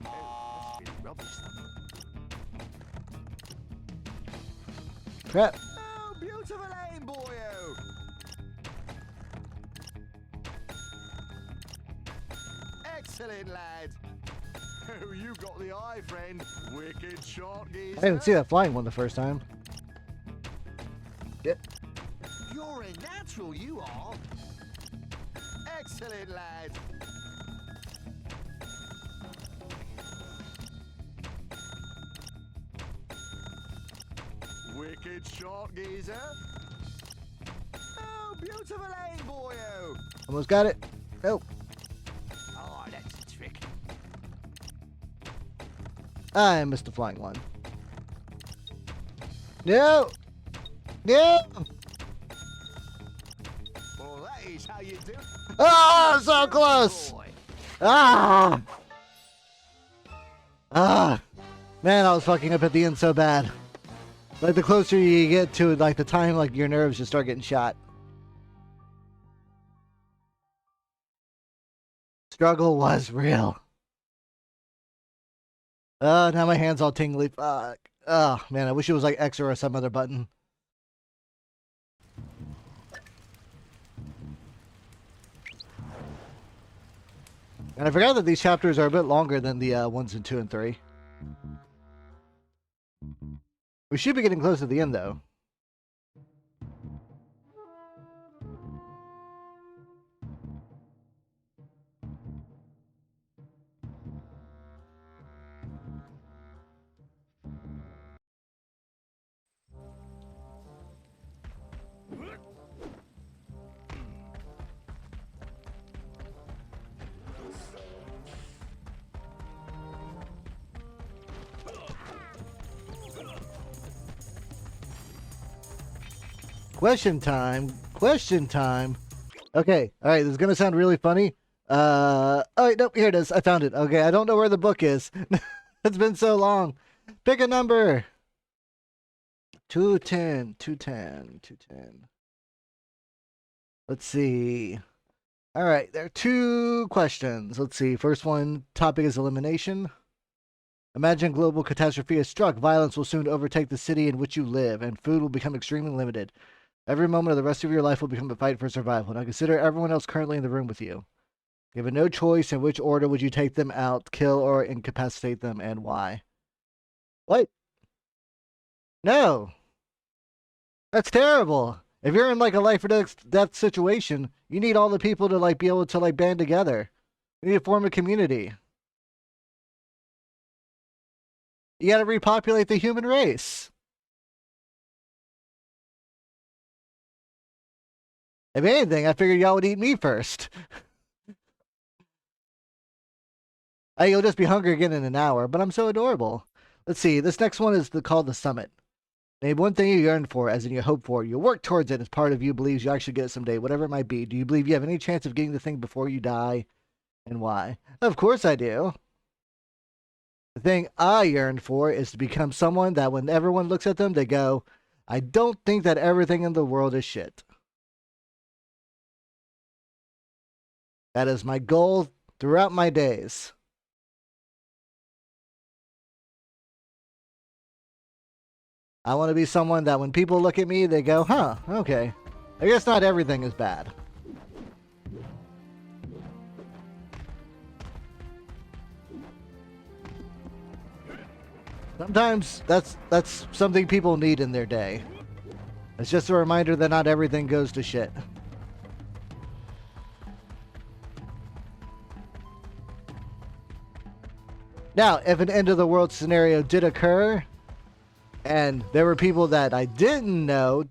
Oh, that's really rubbish. Crap. Oh, beautiful aim, boyo. Excellent, lad. Oh, you got the eye, friend. Wicked shot, geezer. I didn't see that flying one the first time. Yep. You're a natural, you are. Excellent, lad. Wicked shot, geezer. Oh, beautiful aim, boyo. Almost got it. Nope. Oh, that's a trick. I missed the flying one. No. No. Well, that is how you do it. Oh, so close. Boy. Ah. Ah. Man, I was fucking up at the end so bad. Like, the closer you get to, like, the time, like, your nerves just start getting shot. Struggle was real. Now my hand's all tingly. Fuck. Oh, man, I wish it was, like, X or some other button. And I forgot that these chapters are a bit longer than the ones in 2 and 3. We should be getting close to the end, though. Question time. Question time. Okay. All right. This is going to sound really funny. Oh, wait, nope. Here it is. I found it. Okay. I don't know where the book is. It's been so long. Pick a number. 210. 210. 210. Let's see. All right. There are 2 questions. Let's see. First one. Topic is elimination. Imagine global catastrophe has struck. Violence will soon overtake the city in which you live, and food will become extremely limited. Every moment of the rest of your life will become a fight for survival. Now consider everyone else currently in the room with you. Given no choice, in which order would you take them out, kill, or incapacitate them, and why? What? No. That's terrible. If you're in like a life or death situation, you need all the people to like be able to like band together. You need to form a community. You gotta repopulate the human race. If anything, I figured y'all would eat me first. You'll just be hungry again in an hour, but I'm so adorable. Let's see. This next one is called the Summit. Name one thing you yearn for, as in you hope for. You work towards it as part of you believes you actually get it someday, whatever it might be. Do you believe you have any chance of getting the thing before you die, and why? Of course I do. The thing I yearn for is to become someone that when everyone looks at them, they go, I don't think that everything in the world is shit. That is my goal throughout my days. I want to be someone that when people look at me, they go, huh, okay. I guess not everything is bad. Sometimes that's something people need in their day. It's just a reminder that not everything goes to shit. Now, if an end of the world scenario did occur, and there were people that I didn't know.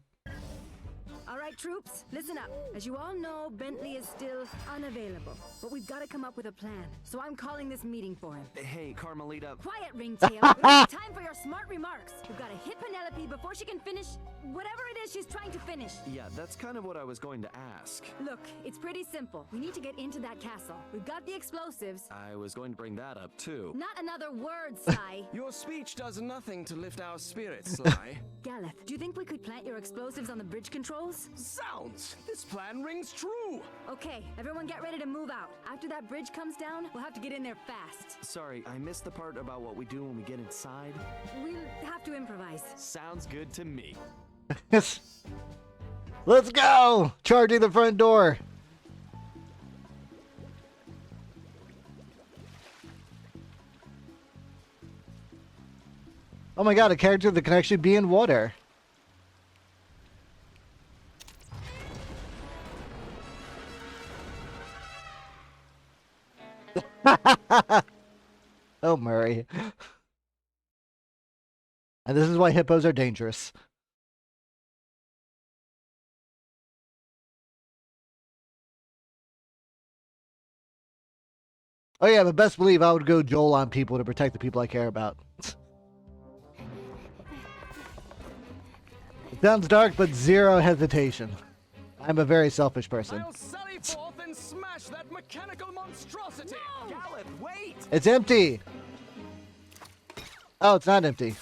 All right, troops, listen up. As you all know, Bentley is still unavailable, but we've got to come up with a plan. So I'm calling this meeting for him. Hey, Carmelita. Quiet, Ringtail. We don't have time for your smart remarks. We've got to hit Penelope before she can finish whatever it is she's trying to finish. Yeah, that's kind of what I was going to ask. Look, it's pretty simple. We need to get into that castle. We've got the explosives. I was going to bring that up, too. Not another word, Sly. Your speech does nothing to lift our spirits, Sly. Galeth, do you think we could plant your explosives on the bridge controls? Sounds! This plan rings true! Okay, everyone get ready to move out. After that bridge comes down, we'll have to get in there fast. Sorry, I missed the part about what we do when we get inside. We'll have to improvise. Sounds good to me. Let's go! Charging the front door. Oh my god, a character that can actually be in water. Oh, Murray. And this is why hippos are dangerous. Oh yeah, but best believe I would go Joel on people to protect the people I care about. It sounds dark, but zero hesitation. I'm a very selfish person. I'll sally forth and smash that mechanical monstrosity! No! Galeth, wait! It's empty! Oh, it's not empty.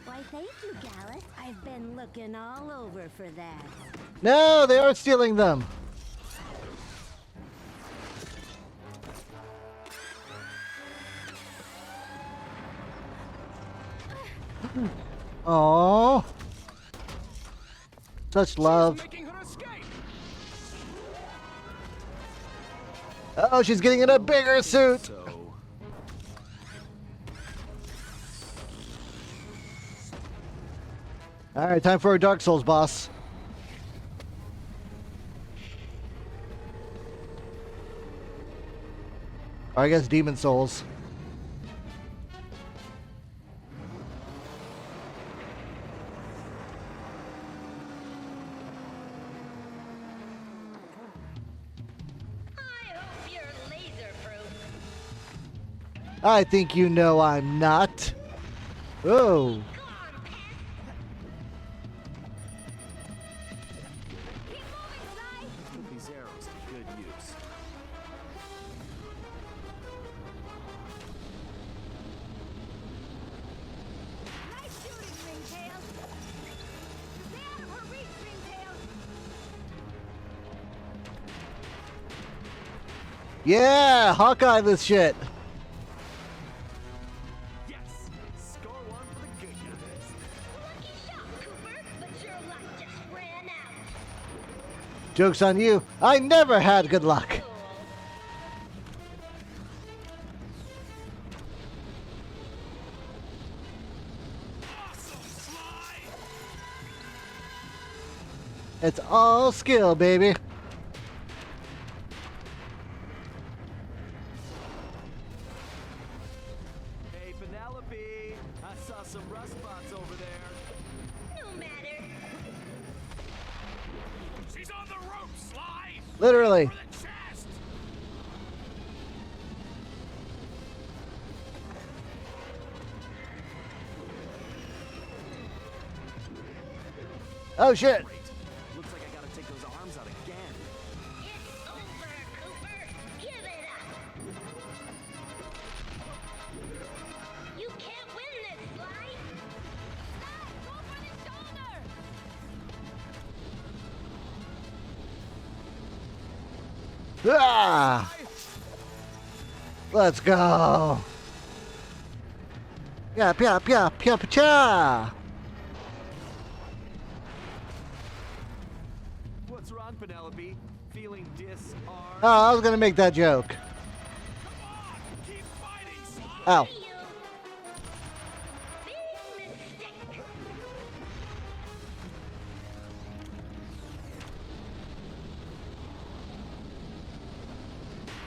Why, thank you, Galeth. I've been looking all over for that. No, they are stealing them! Aww. Such love. Oh, she's getting in a bigger suit. So, All right, time for a Dark Souls boss. Or I guess Demon Souls. I hope you're laser-proof. I think you know I'm not. Oh. Keep moving, Sly. put these arrows to good use. Nice shooting, Ringtail. Stay out of her reach, Ringtail. Yeah, Hawkeye this shit. Yes! Score one for the good guys. Lucky shot, Cooper, but your luck just ran out. Joke's on you. I never had good luck. It's all skill, baby. Hey, Penelope! I saw some rust spots over there. No matter. She's on the rope, Sly! Literally. For the chest! Oh shit. Great. Looks like I gotta take those arms out again. It's over, Cooper. Give it up. You can't win this, Sly. Sly, go for the shoulder. Ah! Let's go. Yeah, pia, pia, pia, pia. What's wrong, Penelope? Feeling disarmed? Oh, I was gonna make that joke. Come on! Keep fighting, Sly! Ow. You. Big mistake.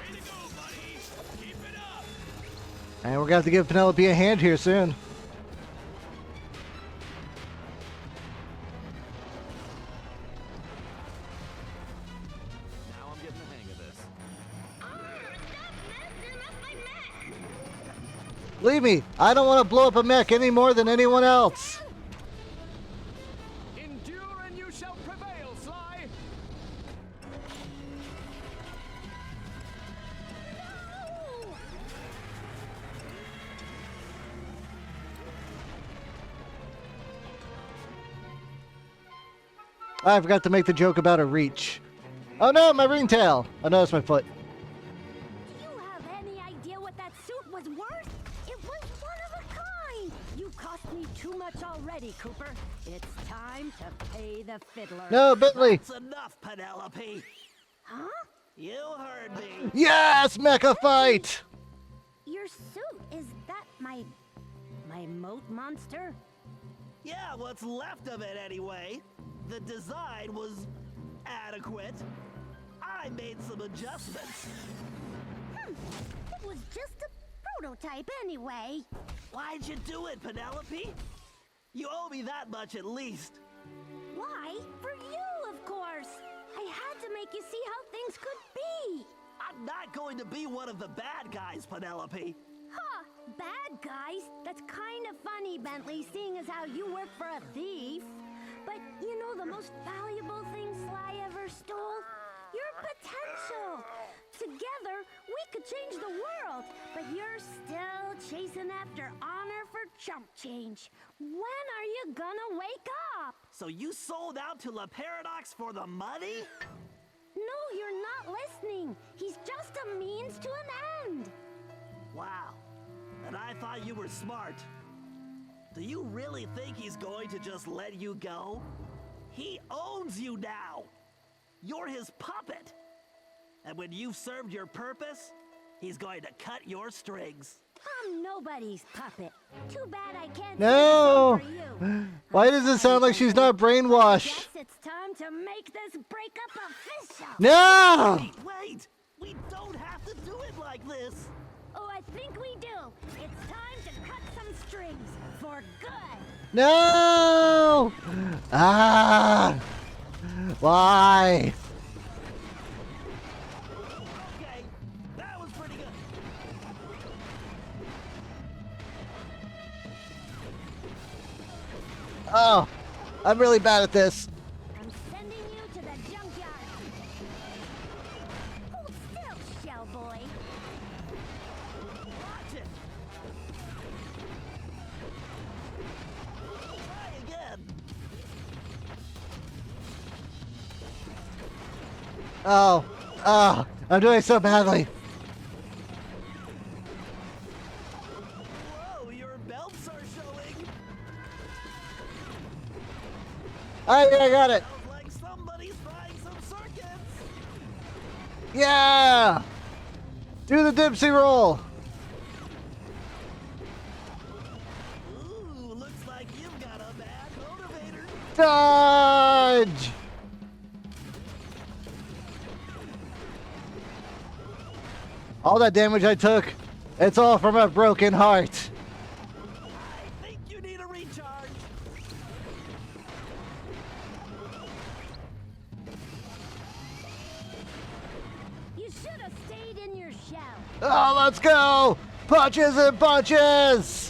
Way to go, buddy! Keep it up! And we're gonna have to give Penelope a hand here soon. Now I'm getting the hang of this. Stop messing up my mech. Believe me, I don't want to blow up a mech any more than anyone else. Endure and you shall prevail, Sly! I forgot to make the joke about a reach. Oh no, my ringtail. Oh no, it's my foot. Do you have any idea what that suit was worth? It was one of a kind. You cost me too much already, Cooper. It's time to pay the fiddler. No, Bentley. That's enough, Penelope. Huh? You heard me. Yes, mecha fight. Your suit, is that my moat monster? Yeah, what's left of it anyway. The design was adequate. I made some adjustments. It was just a prototype anyway. Why'd you do it, Penelope? You owe me that much at least. Why? For you, of course. I had to make you see how things could be. I'm not going to be one of the bad guys, Penelope. Huh, bad guys? That's kind of funny, Bentley, seeing as how you work for a thief. But you know the most valuable thing Sly ever stole? Your potential. Together, we could change the world, but you're still chasing after honor for chump change. When are you gonna wake up? So you sold out to La Paradox for the money? No, you're not listening. He's just a means to an end. Wow. And I thought you were smart. Do you really think he's going to just let you go? He owns you now. You're his puppet. And when you've served your purpose, he's going to cut your strings. I'm nobody's puppet. Too bad I can't No! sing a song for you. Why does it sound like she's not brainwashed? Guess it's time to make this breakup official. No! Wait! We don't have to do it like this! Oh, I think we do. It's time to cut some strings for good. No! Ah! Why? Okay, that was pretty good. Oh, I'm really bad at this. I'm sending you to the junkyard. Hold still, shell boy. Watch it! Try again! Oh, I'm doing so badly. Whoa, your belts are showing! I got it. Sounds like somebody's trying some circuits! Yeah! Do the dipsy roll. Ooh, looks like you've got a bad motivator. Dodge! All that damage I took, it's all from a broken heart. I think you need a recharge. You should have stayed in your shell. Oh, let's go! Punches and punches!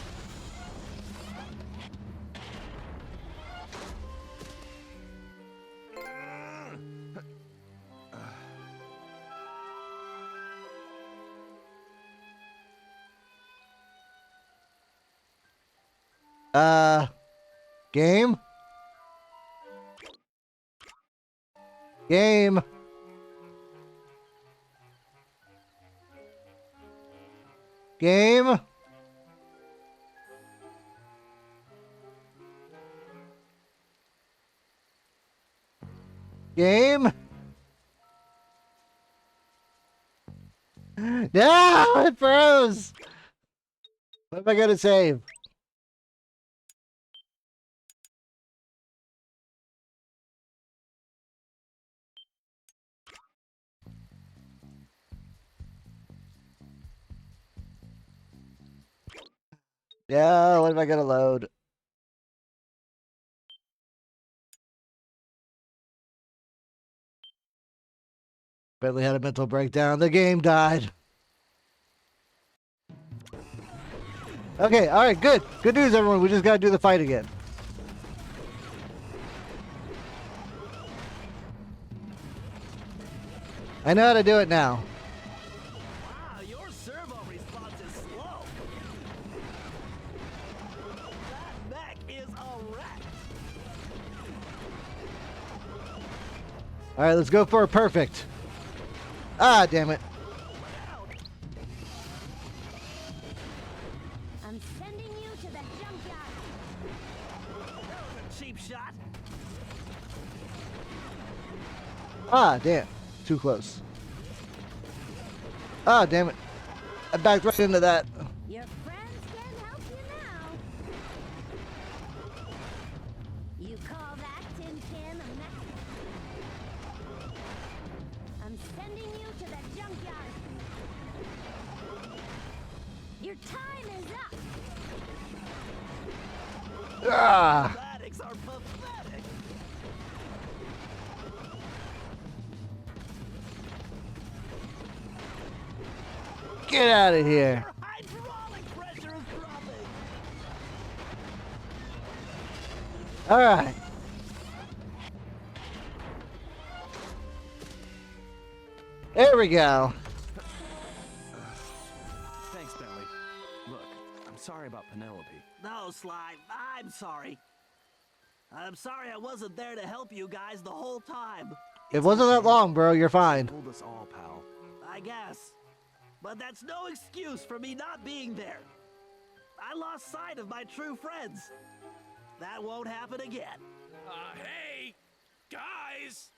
Game? Game. Game. Game. No, it froze. What am I gonna save? Yeah, what am I gonna load? Bentley had a mental breakdown. The game died. Okay, alright, good. Good news, everyone. We just gotta do the fight again. I know how to do it now. Wow, your servo response is slow. That mech is a wreck. Alright, let's go for a perfect. Ah, damn it. I'm sending you to the junkyard. That was a cheap shot. Ah, damn. Too close. Ah, damn it. I backed right into that. Your friends can help you now. You call that tin can a mech? I'm sending you to the junkyard. Your time is up. Ah! Addicts are pathetic. Get out of here. Your hydraulic pressure is dropping. Alright. There we go. Thanks, Bentley. Look, I'm sorry about Penelope. No, Sly, I'm sorry. I'm sorry I wasn't there to help you guys the whole time. It wasn't that long, bro. You're fine. Told us all, pal. I guess. But that's no excuse for me not being there. I lost sight of my true friends. That won't happen again. Hey, guys!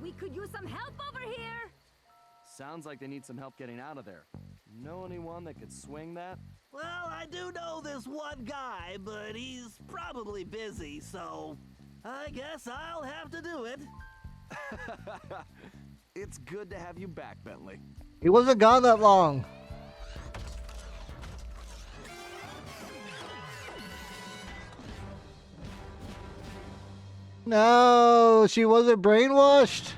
We could use some help over here. Sounds like they need some help getting out of there. Know anyone that could swing that? Well, I do know this one guy, but he's probably busy, so I guess I'll have to do it. It's good to have you back, Bentley. He wasn't gone that long. No, she wasn't brainwashed.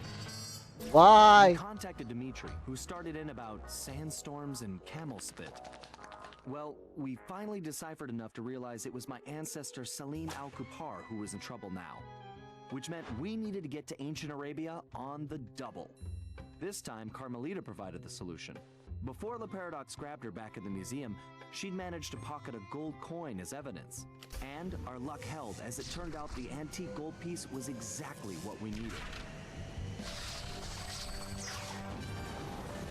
Why? We contacted Dimitri, who started in about sandstorms and camel spit. Well, we finally deciphered enough to realize it was my ancestor Salim al-Kupar who was in trouble now, which meant we needed to get to ancient Arabia on the double. This time, Carmelita provided the solution. Before La Paradox grabbed her back at the museum, she'd managed to pocket a gold coin as evidence. And our luck held, as it turned out the antique gold piece was exactly what we needed.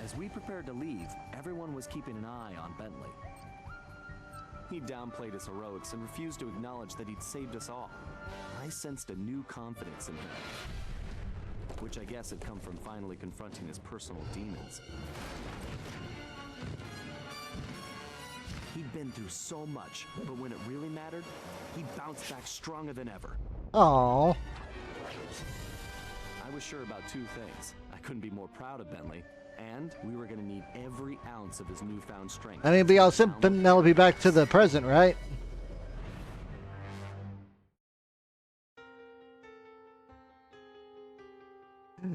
As we prepared to leave, everyone was keeping an eye on Bentley. He downplayed his heroics and refused to acknowledge that he'd saved us all. I sensed a new confidence in him, which I guess had come from finally confronting his personal demons. He'd been through so much, but when it really mattered, he bounced back stronger than ever. Aww. I was sure about two things. I couldn't be more proud of Bentley, and we were going to need every ounce of his newfound strength. I mean, be all simple. Now we'll be back to the present, right?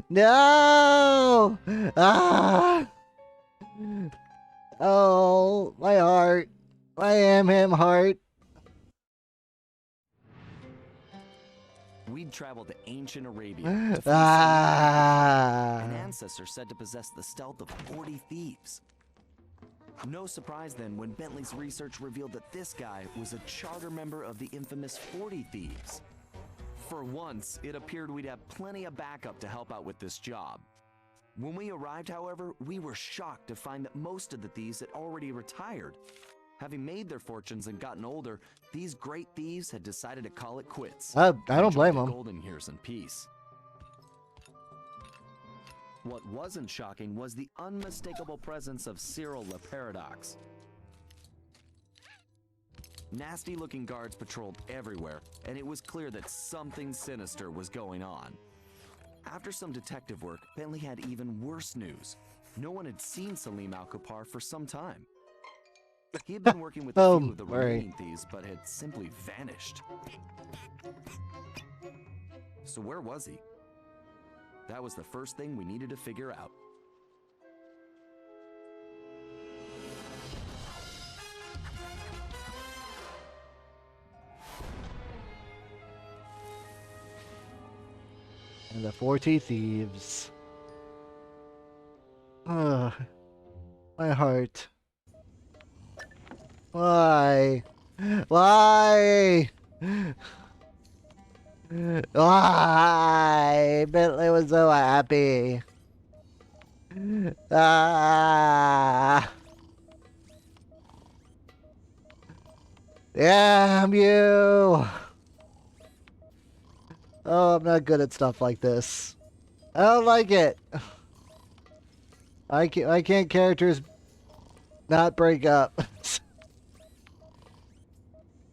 No! Ah! Oh, my heart. I am him heart. We'd traveled to ancient Arabia to face an ancestor said to possess the stealth of 40 thieves. No surprise then when Bentley's research revealed that this guy was a charter member of the infamous 40 Thieves. For once, it appeared we'd have plenty of backup to help out with this job. When we arrived, however, we were shocked to find that most of the thieves had already retired. Having made their fortunes and gotten older, these great thieves had decided to call it quits. I don't blame Enjoy them. the golden years in peace. What wasn't shocking was the unmistakable presence of Cyril La Paradox. Nasty-looking guards patrolled everywhere, and it was clear that something sinister was going on. After some detective work, Bentley had even worse news. No one had seen Salim al-Kupar for some time. He had been working with a few of the remaining thieves, but had simply vanished. So where was he? That was the first thing we needed to figure out. And the 40 thieves. Ugh. My heart. Why? Why? Why? Bentley was so happy. Ah. Damn you. Oh, I'm not good at stuff like this. I don't like it. I can't characters not break up.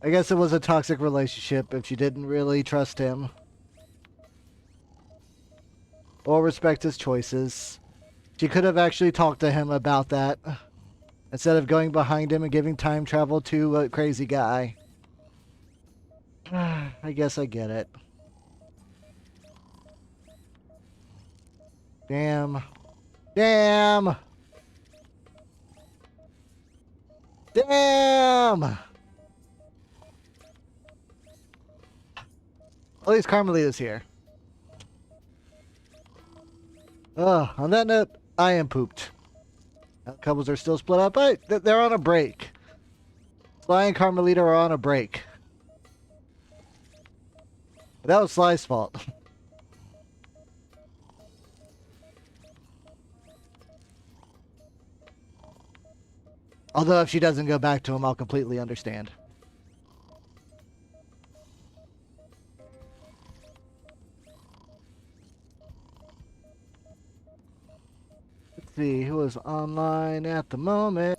I guess it was a toxic relationship if she didn't really trust him or respect his choices. She could have actually talked to him about that instead of going behind him and giving time travel to a crazy guy. I guess I get it. Damn. Damn! Damn! At least Carmelita's here. On that note, I am pooped. Couples are still split up, but they're on a break. Sly and Carmelita are on a break. That was Sly's fault. Although if she doesn't go back to him, I'll completely understand. see who is online at the moment.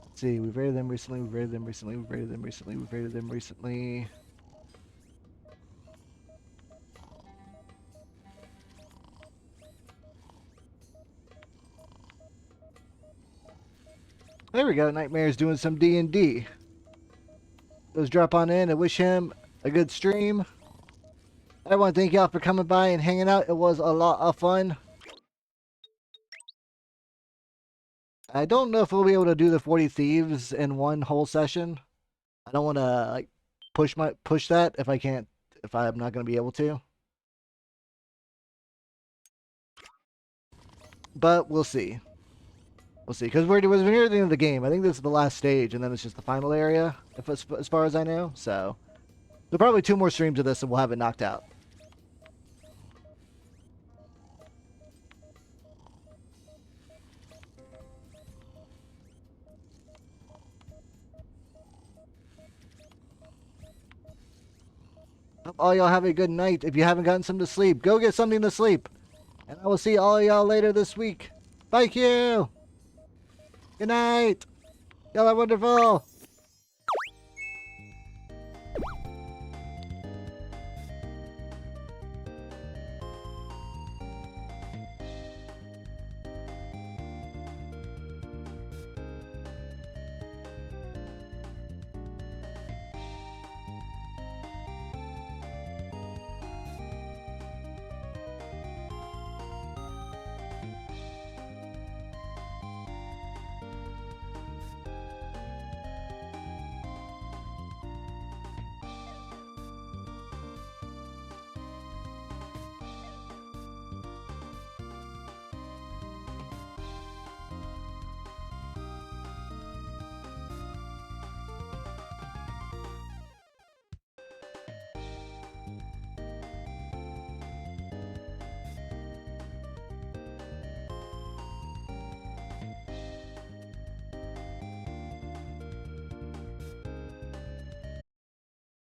Let's see, we've raided them recently, we've raided them recently, we've raided them recently, we've raided them recently. There we go, Nightmare's doing some D&D. Let's drop on in and wish him a good stream. I want to thank y'all for coming by and hanging out. It was a lot of fun. I don't know if we'll be able to do the 40 Thieves in one whole session. I don't want to like push that if I'm not going to be able to. But we'll see. We'll see, because we're near the end of the game. I think this is the last stage, and then it's just the final area, as far as I know. So, there'll probably 2 more streams of this, and we'll have it knocked out. Hope all y'all have a good night. If you haven't gotten some to sleep, go get something to sleep. And I will see all y'all later this week. Bye, Q! Good night! Y'all are wonderful!